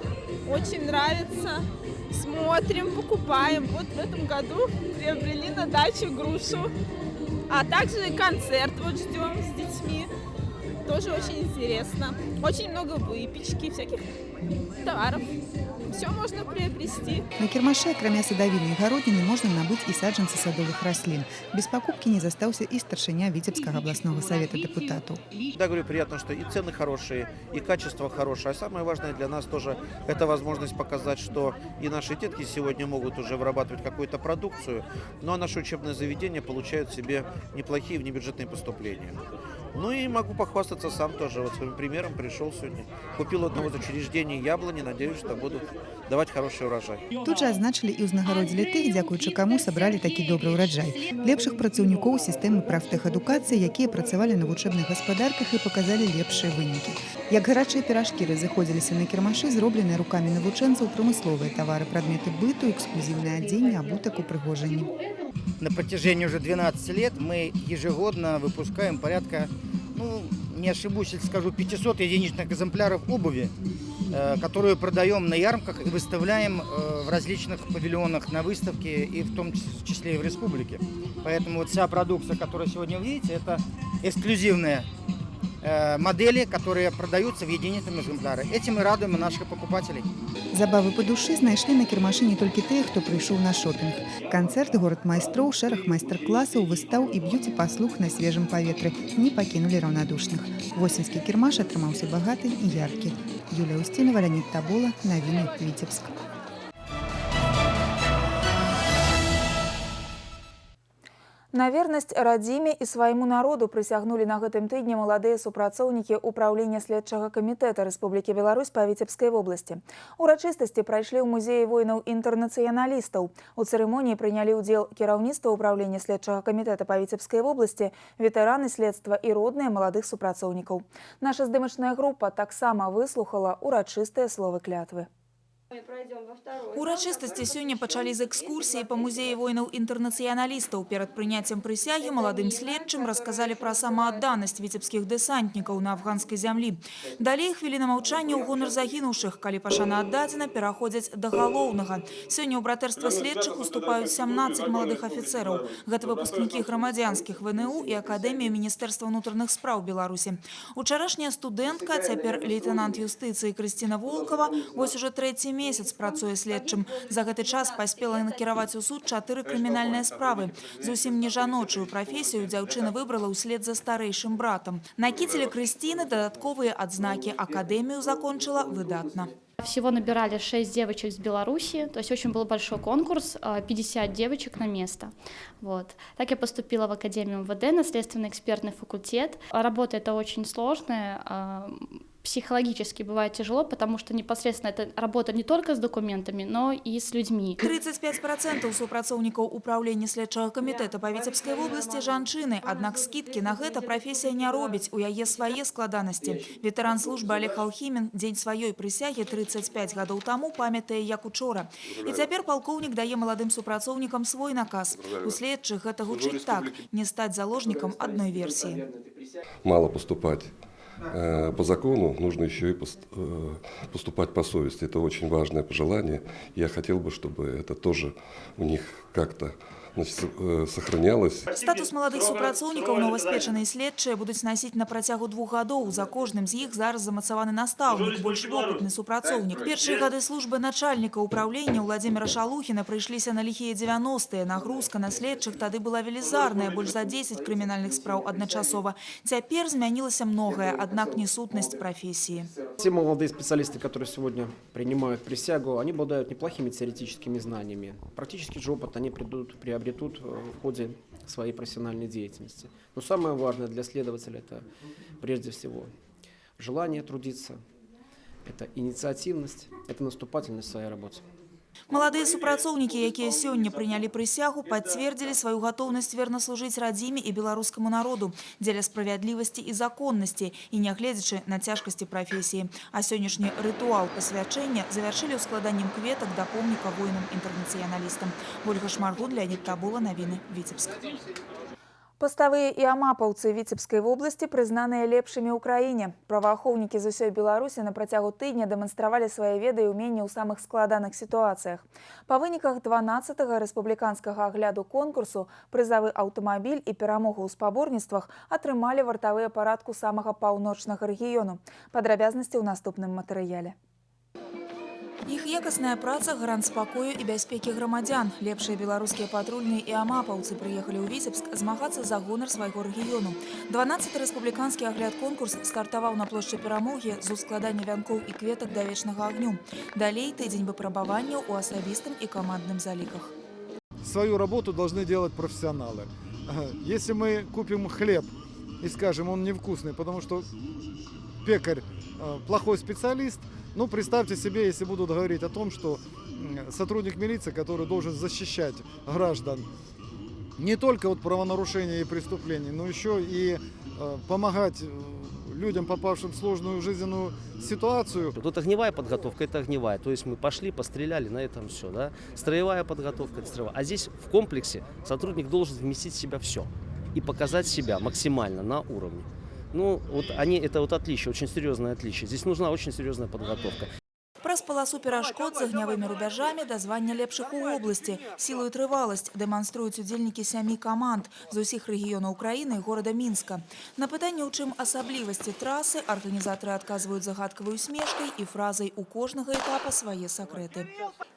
Очень нравится. Смотрим, покупаем. Вот в этом году приобрели на дачу грушу. А также концерт вот ждем с детьми. Тоже очень интересно. Очень много выпечки, всяких товаров. Все можно приобрести. На кірмаше, акрамя садавіны і гародніны, можна набыць і саджанцы садовых раслін. Без покупки не застаўся и старшыня Витебского областного совета депутатов. Да, говорю, приятно, что и цены хорошие, и качество хорошее. А самое важное для нас тоже это возможность показать, что и наши детки сегодня могут уже вырабатывать какую-то продукцию, но наши учебные заведения получают себе неплохие внебюджетные поступления. Ну и могу похвастаться сам тоже. Вот своим примером пришел сегодня. Купил одного из учреждений яблони. Надеюсь, что будут давать хороший урожай. Тут же азначылі і ўзнагародзілі тых, дзякуючы каму сабралі такі добры ўраджай. Лепшых працаўнікоў сістэмы прафтэхадукацыі, якія працавалі на вучэбных гаспадарках і паказалі лепшыя вынікі. Як гарачыя піражкі разыходзіліся на кірмашы, зробленыя рукамі навучэнцаў прамысловыя тавары, прадметы быту, эксклюзивное адзенне, абутак, упрыгожанні. На протяжении уже 12 лет мы ежегодно выпускаем порядка, не ошибусь, если скажу, 500 единичных экземпляров обуви, которую продаем на ярмарках и выставляем в различных павильонах на выставке, и в том числе и в республике. Поэтому вот вся продукция, которую сегодня вы видите, это эксклюзивные модели, которые продаются в единичном экземпляре. Этим мы радуем наших покупателей. Забавы по душы знайшлі на кірмашы не толькі тыя, хто прыйшоў на шопінг. Канцэрт, горад майстроў, шэраг майстар-класаў, выстаў і б'юці-паслуг на свежым паветры не пакінулі раўнадушных. Восеньскі кірмаш атрымаўся багаты і яркі. Юлія Устінова, Леонид Табола, навіны Віцебск. На вернасць радзіме і свайму народу прысягнулі на гэтым тыдні маладыя супрацоўнікі ўпраўлення следчага камітэта Рэспублікі Беларусь па Віцебскай вобласці. Урачыстасці прайшлі ў музеі воінаў-інтэрнацыяналістаў. У цырымоніі прынялі ўдзел кіраўніцтва ўпраўлення следчага камітэта па Віцебскай вобласці, ветэраны следства і родныя маладых супрацоўнікаў. Наша здымачная група таксама выслухала урачыстыя словы клятвы. Урачыстасці сёння пачалі з экскурсіі па музеі воінаў-інтэрнацыяналістаў. Перад прыняццем прысягі маладым следчым расказалі пра самаадданасць віцебскіх дэсантнікаў на афганскай зямлі. Далей хвіліна маўчання ў гонар загінуўшых, калі пашана аддадзена пераходзяць да галоўнага. Сёння ў братэрства следчых уступаюць 17 маладых афіцэраў. Гэта выпускнікі грамадзянскіх ВНУ і Акадэміі Міністэрства ўнутраных спраў Беларусі. Учарашняя студэнтка, цяпер лейтенант юстыцыі Крысціна Волкова, вось ужо трэці месяц працуе следчым. За гэты час паспела накіраваць у суд 4 крымінальныя справы. Зусім не жаночую прафесію дзяўчына выбрала ўслед за старэйшым братам. На кіцеле Крысціны дадатковыя адзнакі. Акадэмію закончыла выдатна. Всего набирали 6 девочек с Беларуси, то есть очень был большой конкурс, 50 девочек на место. Вот. Так я поступила в Академию МВД на следственно-экспертный факультет. Работа эта очень сложная, психологически бывает тяжело, потому что непосредственно это работа не только с документами, но и с людьми. 35% супрацоўнікаў управлення следчага камітэта па Віцебскай вобласці жанчыны. Аднак скидкі на гэта прафесія не робіць, у яе свае складанасці. Ветэран службы Олег Алхімін дзень сваёй прысягі 35 гадоў таму памятае як учора. І цяпер палкоўнік дае маладым супрацоўнікам свой наказ. У следчых гэта гучыць так: не стаць заложнікам одной версии. Мало поступать по закону, нужно еще и поступать по совести. Это очень важное пожелание. Я хотел бы, чтобы это тоже у них как-то сохранялось. Статус маладых супрацоўнікаў новаспечаныя следчыя будуць насіць на працягу 2 гадоў. За кожным з іх зараз замацаваны настаўнік, больш вопытны супрацоўнік. Першыя гады службы начальніка управлення Владимира Шалухіна прыйшліся на ліхія 90-е. Нагрузка на следчых тады была велізарная, больш за 10 крымінальных спраў адначасова. Цяпер змянілася многае, аднак не сутнасць профессии. Те молодые специалисты, которые сегодня принимают присягу, они обладают неплохими теоретическими знаниями. Практический же опыт они приобретут в ходе своей профессиональной деятельности. Но самое важное для следователя – это прежде всего желание трудиться, это инициативность, это наступательность в своей работе. Маладыя супрацоўнікі, якія сёння прынялі прысягу, пацвердзілі сваю гатоўнасць верна служыць радзіме і беларускаму народу дзеля справядлівасці і законнасці і нягледзячы на цяжкасці прафесіі. А сённяшні рытуал пасвячэння завяршылі ўскладаннем кветак да помніка воінам-інтэрнацыяналістам. Ольга Шмаргун, Леонид Табула, навіны Віцебск. Паставыя і амапаўцы Віцебскай вобласці прызнаныя лепшымі ў краіне. Праваахоўнікі з усёй Беларусі на працягу тыдня дэманстравалі свае веды і ўменні ў самых складаных сітуацыях. Па выніках 12-го рэспубліканскага агляду конкурсу прызавы аўтамабіль і перамогу ў спаборніцтвах атрымалі вартавыя парадку самага паўночнага рэгіёну. Падрабязнасці ў наступным матэрыяле. Іх якасная праца – гарант спакою і бяспекі грамадзян. Лепшыя беларускія патрульныя і амапаўцы прыехалі ў Віцебск змагацца за гонар свайго рэгіёну. 12-й рэспубліканскі агляд-конкурс стартаваў на плошчы Перамогі з ускладання вянкоў і кветак да вечнага агню. Далей тыдзень выпрабаванняў у асабістым і камандным заліках. Свою работу должны делать профессионалы. Если мы купим хлеб и скажем, он невкусный, потому что пекарь плохой специалист, ну, представьте себе, если будут говорить о том, что сотрудник милиции, который должен защищать граждан не только от правонарушений и преступлений, но еще и помогать людям, попавшим в сложную жизненную ситуацию. Вот огневая подготовка – это огневая. То есть мы пошли, постреляли, на этом все. Да? Строевая подготовка – это строевая. А здесь в комплексе сотрудник должен вместить в себя все и показать себя максимально на уровне. Ну, вот это вот отличие, очень серьезное отличие. Здесь нужна очень серьезная подготовка. Праз паласу перашкод з агнявымі рубяжамі да звання лепшых у обласці. Сілу і трываласць дэманструюць удзельнікі 7 каманд з усіх рэгіёнаў Украіны і горада Мінска. На пытанне, у чым асаблівасці трасы, арганізатары адказваюць загадкавай усмешкай і фразай «У кожнага этапа свае сакрэты».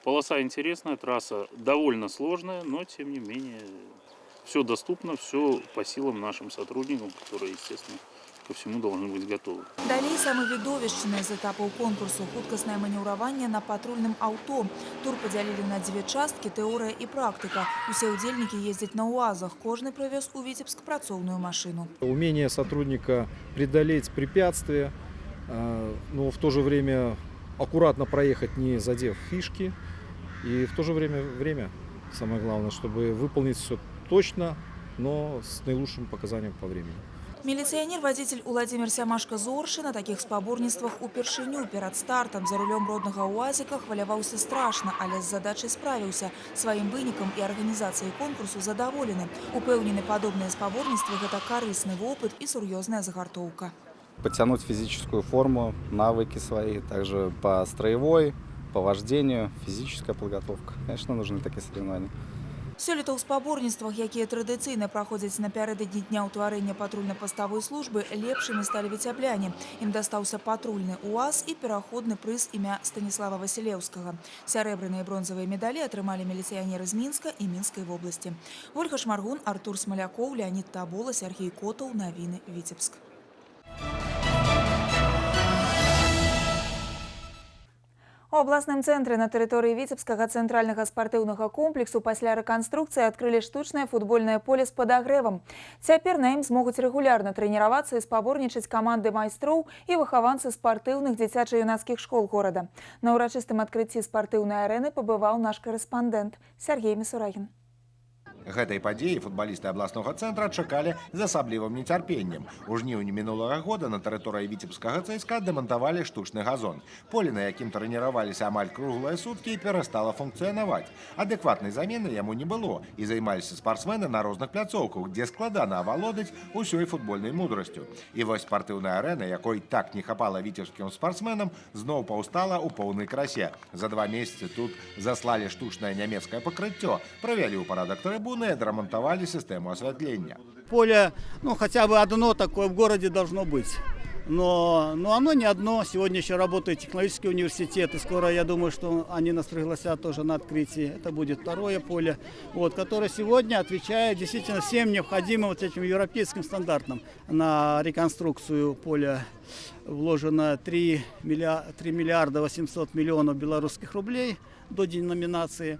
Полоса интересная, трасса довольно сложная, но тем не менее все доступно, все по силам нашим сотрудникам, которые, естественно, ко всему должны быть готовы. Далей самы відовішчаны з этапаў конкурсу – хуткаснае манеўраванне на патрульным аўто. Тур падзялілі на 2 часткі – тэорыя і практыка. Усе ўдзельнікі ездзяць на УАЗах. Кожны прывёз у Віцебск працоўную машину. Умение сотрудника преодолеть препятствия, но в то же время аккуратно проехать, не задев фишки. И в то же время самое главное, чтобы выполнить все точно, но с наилучшим показанием по времени. Міліцыянер-вадзіцель Уладзімір Сямашка-Зоршы на такіх спаборніцтвах упершыню перад стартам за рулём роднага УАЗіка хваляваўся страшна, але з задачай справіўся. Сваім вынікам і арганізацыяй конкурсу задаволены. Упэўнены, падобныя спаборніцтвы – гэта карысны вопыт і сур'ёзная загартоўка. Подтянуть физическую форму, навыки свои, также по строевой, по вождению, физическая подготовка. Конечно, нужны такие соревнования. Сёлета ў спаборніцтвах, якія традыцыйна праходзяць напярэдадні дня ўтварэння патрульна-паставой службы, лепшымі сталі віцябляне. Ім дастаўся патрульны УАЗ і пераходны прыз імя Станіслава Васілеўскага. Сярэбраныя і бронзавыя медалі атрымалі міліцыянеры з Мінска і Мінскай вобласці. Ольга Шмаргун, Артур Смалякоў, Леонид Табола, Сергей Котаў, навіны Віцебск. У абласным цэнтры на тэрыторыі Віцебскага цэнтральнага спартыўнага комплексу пасля рэканструкцыі адкрылі штучнае футбольнае поле з падагрэвам. Цяпер на ім змогуць рэгулярна трэніравацца і спаборнічаць каманды майстроў і выхаванцы спартыўных дзіцяча-юнацкіх школ горада. На ўрачыстым адкрыцці спартыўнай арэны пабываў наш карэспандэнт Сергей Мисурагин. Гэтай падзеі футбалісты абласнога цэнтра чакалі з асаблівым нецярпеннем. У жніўні мінулага года на тэрыторыі віцебскага ЦСКА дэмантавалі штучны газон. Поле, на якім трэніраваліся амаль круглыя суткі, перастала функцыянаваць. Адэкватнай замены яму не было, і займаліся спартсмены на розных пляцоўках, дзе складана авалодаць усёй футбольнай мудрасцю. І вось спартыўная арэна, якой так не хапала віцебскім спартсменам, зноў паўстала ў поўнай красе. За 2 месяцы тут заслалі штучнае нямецкае пакрыццё, правялі ў парадак трыбун и отремонтовали систему осветления. Поле, хотя бы одно такое в городе должно быть. Но оно не одно. Сегодня еще работает технологический университет. И скоро, я думаю, что они нас пригласят тоже на открытие. Это будет второе поле, которое сегодня отвечает действительно всем необходимым этим европейским стандартам. На реконструкцию поля вложено 3 миллиарда 800 миллионов белорусских рублей до деноминации.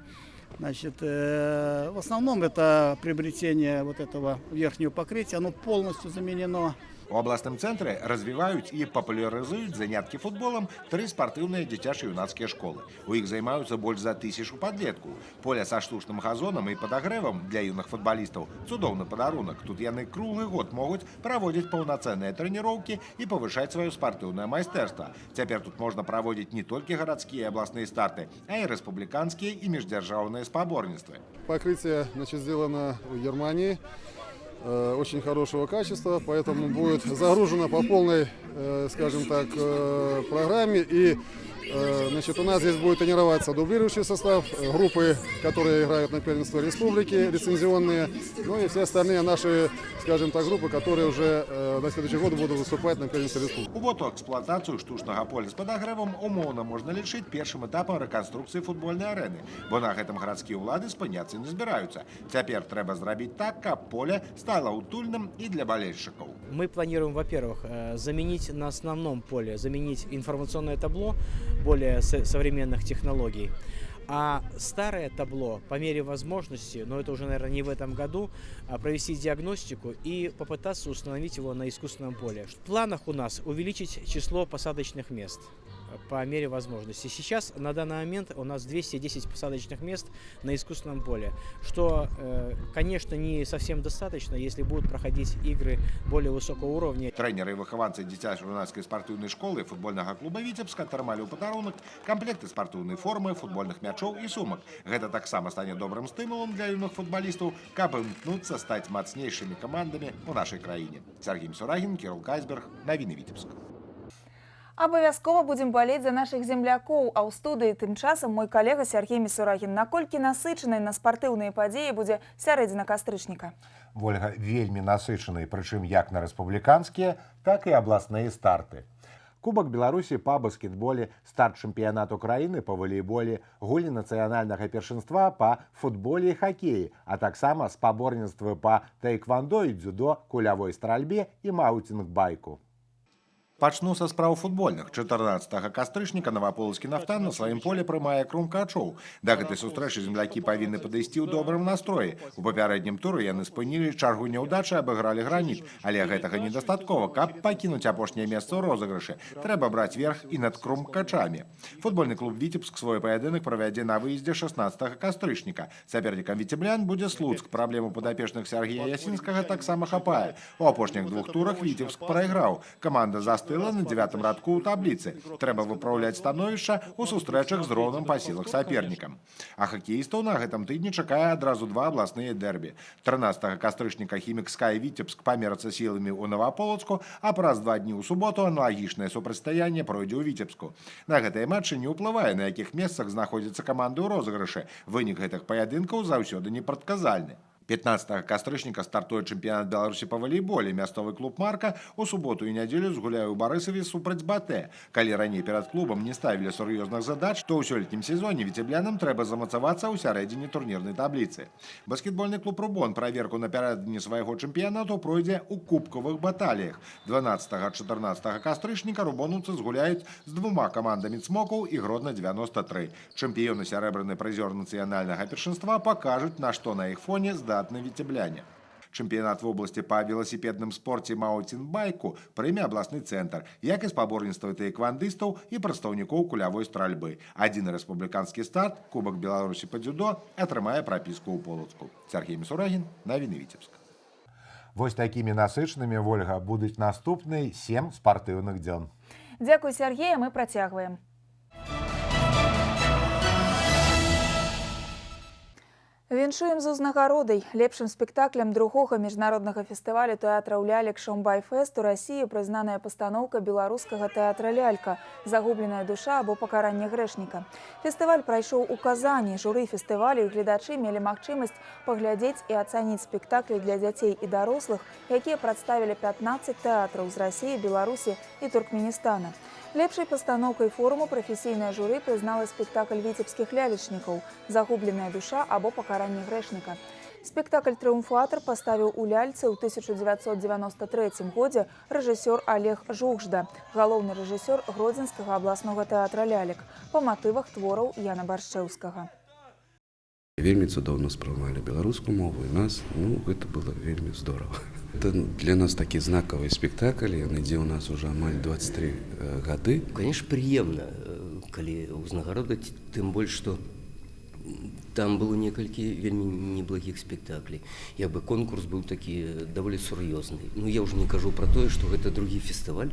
Значит, в основном это приобретение этого верхнего покрытия, оно полностью заменено. У абласным цэнтры развіваюць і папулярызуюць заняткі футболам 3 спартыўныя дзіцяча-юнацкія школы. У іх займаюцца больш за 1000 падлеткаў. Поле са штучным газонам і падагрэвам для юных футбалістаў цудоўны падарунак. Тут яны круглы год могуць праводзіць паўнацэнныя трэніроўкі і павышаць сваё спартыўнае майстэрства. Цяпер тут можна праводзіць не толькі гарадскія абласныя старты, а і рэспубліканскія і міждзяржаўныя спаборніцтвы. Покрытие, сделано в Германии. Очень хорошего качества, поэтому будет загружено по полной, скажем так, программе. И у нас здесь будет тренироваться дублирующий состав, группы, которые играют на первенство республики, лицензионные, и все остальные наши, скажем так, группы, которые уже на следующий год будут выступать на первенстве республики. Увод у эксплуатацию штучного поля с подогревом умовно можно лишить первым этапом реконструкции футбольной арены, бо на этом городские улады спыняться не собираются. Теперь треба сделать так, как поле стало утульным и для болельщиков. Мы планируем, во-первых, заменить на основном поле, заменить информационное табло более современных технологий. А старое табло, по мере возможности, но это уже, наверное, не в этом году, провести диагностику и попытаться установить его на искусственном поле. В планах у нас увеличить число посадочных мест по мере возможности. Сейчас, на данный момент, у нас 210 посадочных мест на искусственном поле, что, конечно, не совсем достаточно, если будут проходить игры более высокого уровня. Тренеры и выхованцы дзіцяча-юнацкай спартыўнай школы футбольного клуба Витебска атрымалі ў падарунак комплекты спартыўнай формы, футбольных мячоў и сумок. Гэта таксама стане добрым стымулом для юных футболистов, каб імкнуцца стаць мацнейшымі камандамі ў нашай краіне. Сергей Мисурагин, Кирилл Кайсберг, Навіны Витебска. Абавязкова будем болеть за наших землякоў, а ў студыі тым часам мой калега Сергей Мисурагин. Наколькі насычанай на спартыўныя падзеі будзе сярэдзіна кастрычніка? Вольга, вельмі насычанай, прычым як на рэспубліканскія, так і абласныя старты. Кубак Беларусі па баскетболе, старт чэмпіянату краіны па валейболе, гульні нацыянальнага першынства па футболе і хакеі, а таксама спаборніцтвы па тэйквандо і дзюдо, кулявой стральбе і маунтинг-байку. Пачну са спраў футбольных. 14 кастрычніка Новаполацкі «Нафтан» на сваім поле прымае Крумкачоў. Да гэтай сустрэчы землякі павінны падысці ў добрым настроі. У папярэднім туры яны спынілі чаргу няўдачы, абыгралі «Граніт». Але гэтага недастаткова, каб пакінуць апошняе месца ў розыгрышы. Трэба браць верх і над Крумкачамі. Футбольны клуб «Віцебск» свой паядынак правядзе на выездзе 16 кастрычніка. Сапернікам віцеблян будзе Слуцк. Праблему падапечных Сергея Ясінскага таксама хапае. У апошніх 2 турах Віцебск прайграў. Каманда застыла на 9-м радку ў табліцы. Трэба выпраўляць становішча ў сустрэчах з роўным па сілах сапернікам. А хакеістаў на гэтым тыдні чакае адразу 2 абласныя дэрбі. 13 кастрычніка «Хімік-Скай» Віцебск памерацца сіламі ў Новаполацку, а праз 2 дні ў суботу аналагічнае супрацьстаянне пройдзе ў Віцебску. На гэтыя матчы не ўплывае, на якіх месцах знаходзяцца каманды ў розыгрышы. Вынік гэтых паядынкаў заўсёды непрадказальны. 15 кастрычніка стартуе чэмпіянат Беларусі па валейболе. Мясцовы клуб «Марка» у суботу і нядзелю згуляе ў Барысаве супраць «Батэ». Калі раней перад клубам не ставілі сур'ёзных задач, то ў сёлетнім сезоне віцеблянам трэба замацавацца ў сярэдзіне турнірнай табліцы. Баскетбольны клуб «Рубон» праверку напярэдадні свайго чэмпіянату пройдзе ў кубкавых баталіях. 12-14 кастрычніка рубонаўцы згуляюць з двума камандамі «Цмокаў» і «Гродна-93». Чэмпіёны сярэбраны прызёр нацыянальнага першынства пакажуць, на што на іх фоне здатны віцебляне. Чэмпіянат вобласці па веласіпедным спорце «Маунтин-байку» прыме абласны цэнтр, як і спаборніцтвы тэквандыстаў і прадстаўнікоў кулявой стральбы. Адзіны рэспубліканскі старт, Кубак Беларусі па дзюдо, атрымае прапіску ў Полацку. Сергей Мисурагин, навіны Віцебска. Вось такімі насычанымі, Вольга, будуць наступныя 7 спартыўных дзён. Дзякуй, Сергей, мы працягваем. Віншуем з узнагародай. Лепшым спектаклем другога міжнароднага фестывалю тэатра «Лялек» «Шомбай-фест» у Расіі прызнаная пастаноўка беларускага тэатра «Лялька» «Загубленая душа» або «Пакаранне грэшніка». Фестываль прайшоў у Казані. Журы фестывалю і гледачы мелі магчымасць паглядзець і ацаніць спектаклі для дзяцей і дарослых, якія прадставілі 15 тэатраў з Расіі, Беларусі і Туркменістана. Лепшай пастаноўкай форуму прафесійнае журы прызнала спектакль віцебскіх лялечнікаў «Загубленая душа» або «Пакаранне грэшніка». Спектакль «Трыумфатар» паставіў у Ляльцы ў 1993 годзе рэжысёр Олег Жухжда, галоўны рэжысёр Гродзенскага абласнога тэатра «Лялек» па матывах твораў Яна Баршчэўскага. Вельмі цудоўна спрымалі беларускую мову, і нас, гэта было вельмі здорава. Это для нас такі знакавы спектакль, ён ідзе ў нас уже амаль 23 гады. Конечно, прыемна, калі ўзнагародаць, тым больш, што там было некалькі вельмі неблагіх спектаклей. Як бы конкурс быў такі даволі сур'ёзны. Я ўжо не кажу пра тое, што гэта другі фестываль,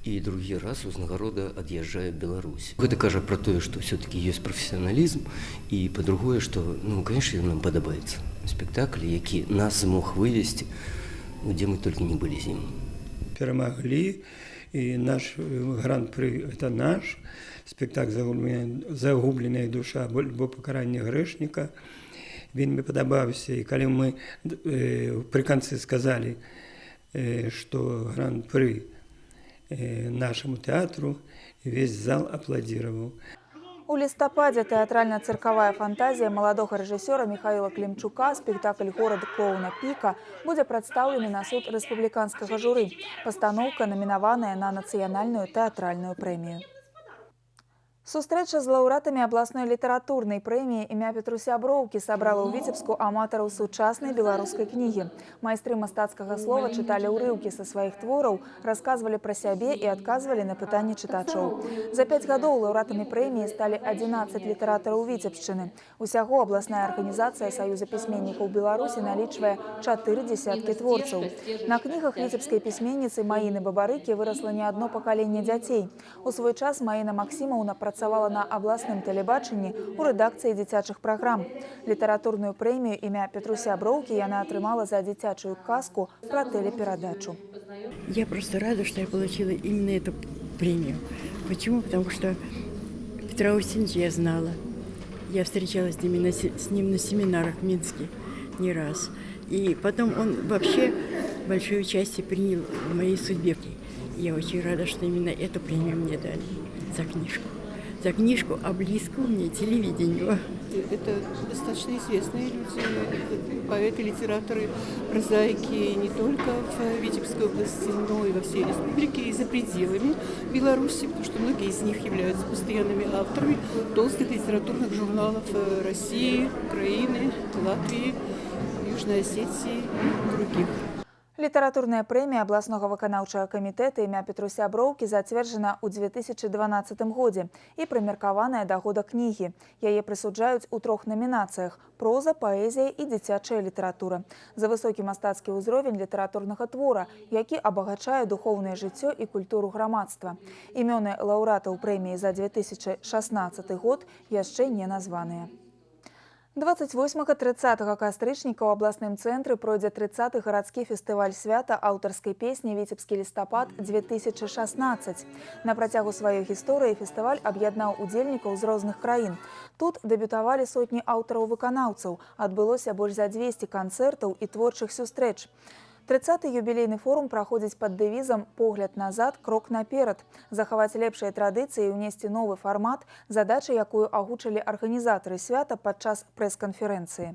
і другі раз узнагарода ад'язджае Беларусь. Гэта кажа пра тое, што все-таки ёсць прафесіяналізм, і па-другое, што, конечно, нам падабаецца спектакль, які нас змог вывесці, где мы только не были зимой. Перемогли, и наш гран-при – это наш спектакль «Загубленная душа» або «Пакаранне грэшніка». Вельмі падабаўся, і калі мы пры канцы сказали, что гран-при нашему театру, весь зал аплодировал. У лістападзе тэатральна-цыркавая фантазія маладога рэжысёра Михаіла Клімчука спектакль «Горад клоуна Піка» будзе прадстаўлены на суд рэспубліканскага журы. Пастаноўка намінаваная на нацыянальную тэатральную прэмію. Сустрэча з лаўрэатамі абласной літаратурнай прэміі імя Петруся Броўкі сабрала ў Віцебску аматараў сучаснай беларускай кнігі. Майстры мастацкага слова чыталі ўрыўкі са сваіх твораў, расказвалі пра сябе і адказвалі на пытанні чытачоў. За 5 гадоў лаўрэатамі прэміі сталі 11 літаратараў Віцебшчыны. Усяго абласная арганізацыя Саюза пісьменнікаў Беларусі налічвае 4 дзесяткі творцаў. На кнігах віцебскай пісьменніцы Маіны Бабарыкі вырасла не адно пакаленне дзяцей. У свой час Маіна Максімаўна працавала на абласным тэлебачанні ў рэдакцыі дзіцячых праграм. Літаратурную прэмію імя Петруся Броўкі яна атрымала за дзіцячую казку пра телепередачу. Я просто рада, что я получила именно эту премию. Почему? Потому что Петра Устиновича я знала. Я встречалась с ним на семинарах в Минске не раз. И потом он вообще большое участие принял в моей судьбе. Я очень рада, что именно эту премию мне дали за книжку. За книжку о близком мне телевидению. Это достаточно известные люди, поэты, литераторы, прозаики не только в Витебской области, но и во всей республике и за пределами Беларуси, потому что многие из них являются постоянными авторами толстых литературных журналов России, Украины, Латвии, Южной Осетии и других. Літаратурная прэмія абласнога выканаўчага камітэта імя Петруся Броўкі зацверджана ў 2012 годзе і прымеркаваная да года кнігі. Яе прысуджаюць у 3 намінацыях – проза, паэзія і дзіцячая літаратура. За высокі мастацкі ўзровень літаратурнага твора, які абагачае духоўнае жыццё і культуру грамадства. Імёны лаўрэатаў прэміі за 2016 год яшчэ не названыя. 28-30 кастрычніка ў абласным цэнтры пройдзе 30-й гарадскі фестываль свята аўтарскай песні «Віцебскі лістапад-2016». На працягу сваёй гісторыі фестываль аб'яднаў удзельнікаў з розных краін. Тут дэбютавалі сотні аўтараў-выканаўцаў, адбылося больш за 200 канцэртаў і творчых сустрэч. 30-й юбілейны форум праходзіць пад дэвізам «Погляд назад, крок наперад». Захаваць лепшыя традыцыі і ўнесці новы фармат – задача, якую агучылі арганізатары свята падчас прэс-канферэнцыі.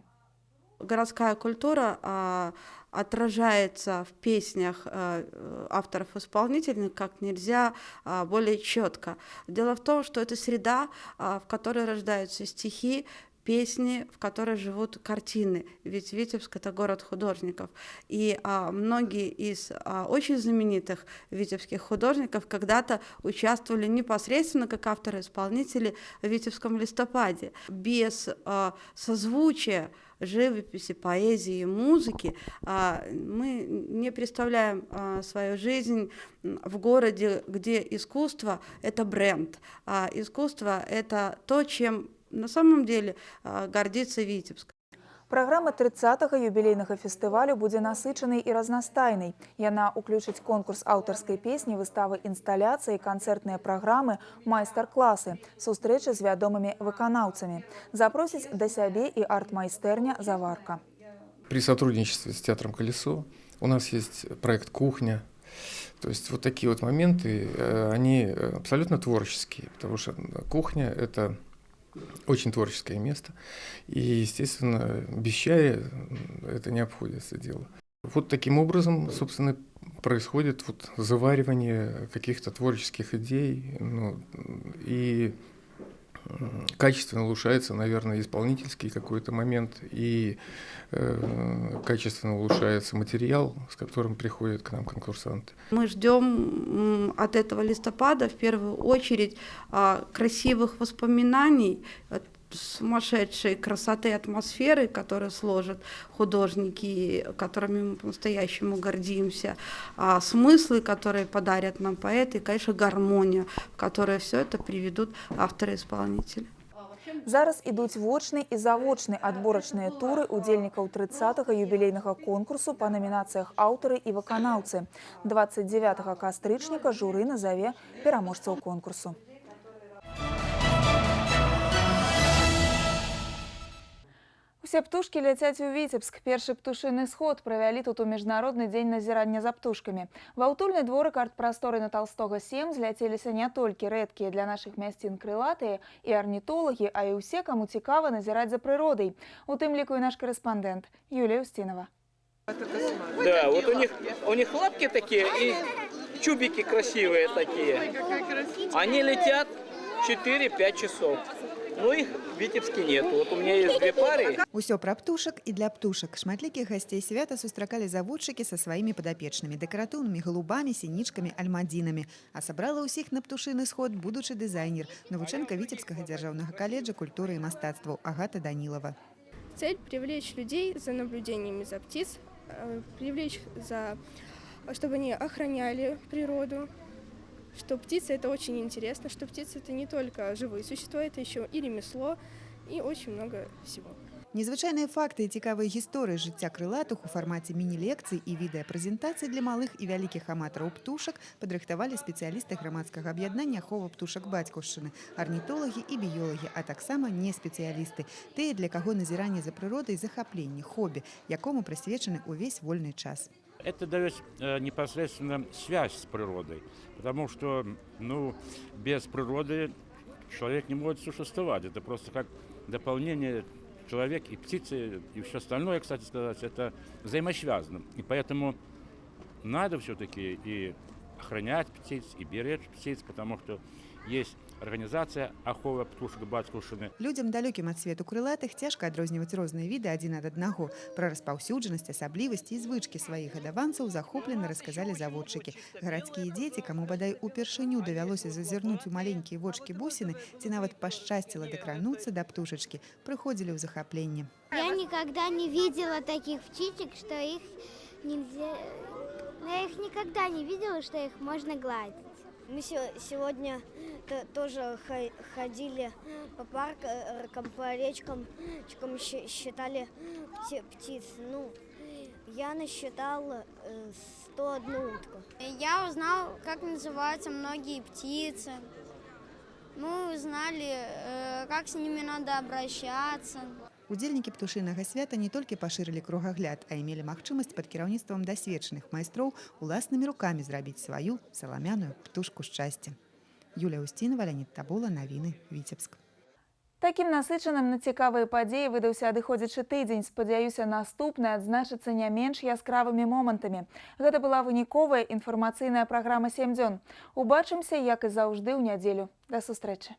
Городская культура отражается в песнях авторов-исполнителей как нельзя более четко. Дело в том, что это среда, в которой рождаются стихи, песни, в которой живут картины. Ведь Витебск – это город художников. И многие из очень знаменитых витебских художников когда-то участвовали непосредственно как авторы-исполнители в Витебском листопаде. Без созвучия живописи, поэзии и музыки мы не представляем свою жизнь в городе, где искусство – это бренд, а искусство – это то, чем на самом деле гордится Витебск. Праграма 30-го юбілейнага фестывалю будзе насычанай і разнастайнай. Яна ўключыць конкурс аўтарскай песні, выставы інсталяцыі, канцэртныя праграмы, майстар-класы, сустрэчы з вядомымі выканаўцамі. Запросіць да сябе і арт-майстэрня «Заварка». При сотрудничестве с театром «Колесо» у нас есть проект «Кухня». То есть вот такие вот моменты, они абсолютно творческие, потому что кухня – это очень творческое место, и, естественно, без чая это не обходится дело. Вот таким образом, собственно, происходит вот заваривание каких-то творческих идей, и качественно улучшается, наверное, исполнительский какой-то момент, и качественно улучшается материал, с которым приходят к нам конкурсанты. Мы ждем от этого листопада в первую очередь красивых воспоминаний, сумасшедшей красоты атмосферы, которую сложат художники, которыми мы по-настоящему гордимся, смыслы, которые подарят нам поэты, и, конечно, гармония, в которую все это приведут авторы-исполнители. Зараз ідуць вочны і завочны адборачныя туры удзельнікаў 30-го юбілейнага конкурсу па намінацыях аўтары і выканаўцы. 29 кастрычніка журы назаве пераможцаў конкурсу. Усе птушкі ляцяць у Віцебск. Першы птушыны сход правялі тут у міжнародны дзень назірання за птушкамі. Ва ўтульны дворык арт-прасторы на Толстога 7 зляцеліся не толькі рэдкія для нашых мясцін крылатыя і арнітолагі, а і ўсе, каму цікава назіраць за прыродай. У тым ліку і наш корэспандэнт Юлія Устинова. Да, вот у них лапки такие и чубики красивые такие. Они летят 4-5 часов. Ну, их в Витебске нет. Вот у меня есть 2 пары. Усё пра птушак і для птушак. Шматлікіх гасцей свята сустракалі заводчыкі са сваімі падапечнымі, дэкаратыўнымі голубамі, сінічкамі, альмадзінамі. А сабрала ўсіх на птушыны сход будучы дызайнер, навучэнка Витебскага дзяржаўнага каледжа культуры і мастацтваў Агата Данилова. Цель – привлечь людей за наблюдениями за птиц, чтобы они охраняли природу, что птицы – это очень интересно, что птицы – это не только живые существа, это еще и ремесло, и очень много всего. Незвычайныя факты і цікавыя гісторыі жыцця крылатых у фармаце міні-лекцый і відэапрэзентацый для малых і вялікіх аматараў птушак падрыхтавалі спецыялісты грамадскага аб'яднання «Ахова птушак бацькаўшчыны», арнітолагі і біёлагі, а таксама не спецыялісты, тыя, для каго назіранне за прыродай захапленне, хобі, якому прысвечаны ўвесь вольны час. Это дает непосредственно связь с природой, потому что без природы человек не может существовать. Это просто как дополнение человек и птицы, и все остальное, кстати сказать, это взаимосвязано. И поэтому надо все-таки и охранять птиц, и беречь птиц, потому что есть организация «Ахова птушак бацькаўшчыны». Людям, далёкім ад свету крылатых, цяжка адрозніваць розныя віды адзін ад аднаго. Пра распаўсюджанасць, асаблівасці і звычкі сваіх гадаванцаў захоплена расказалі заводчыкі. Гарадскія дзеці, каму бадай упершыню давялося зазірнуць у маленькія вочкі бусіны, ці нават пашчасціла дакрануцца да птушачкі, прыходзілі ў захапленне. Я никогда не видела таких птичек, что их нельзя... Я их никогда не видела, что их можно гладить. Мы сегодня тоже ходили по паркам, по речкам, считали птиц. Ну, я насчитал 101 утку. Я узнал, как называются многие птицы. Мы узнали, как с ними надо обращаться. Удзельнікі птушынага свята не толькі пашырылі кругагляд, а і мелі магчымасць пад кіраўніцтвам дасведчаных майстроў уласнымі рукамі зрабіць сваю саламяную птушку шчасця. Юлія Устінова, Леонід Табула, навіны, Віцебск. Такім насычаным на цікавыя падзеі выдаўся адыходзячы тыдзень. Спадзяюся, наступны адзначыцца не менш яскравымі момантамі. Гэта была выніковая інфармацыйная праграма «7 дзён». Убачымся, як і заўжды, ў нядзелю. Да сустрэчы.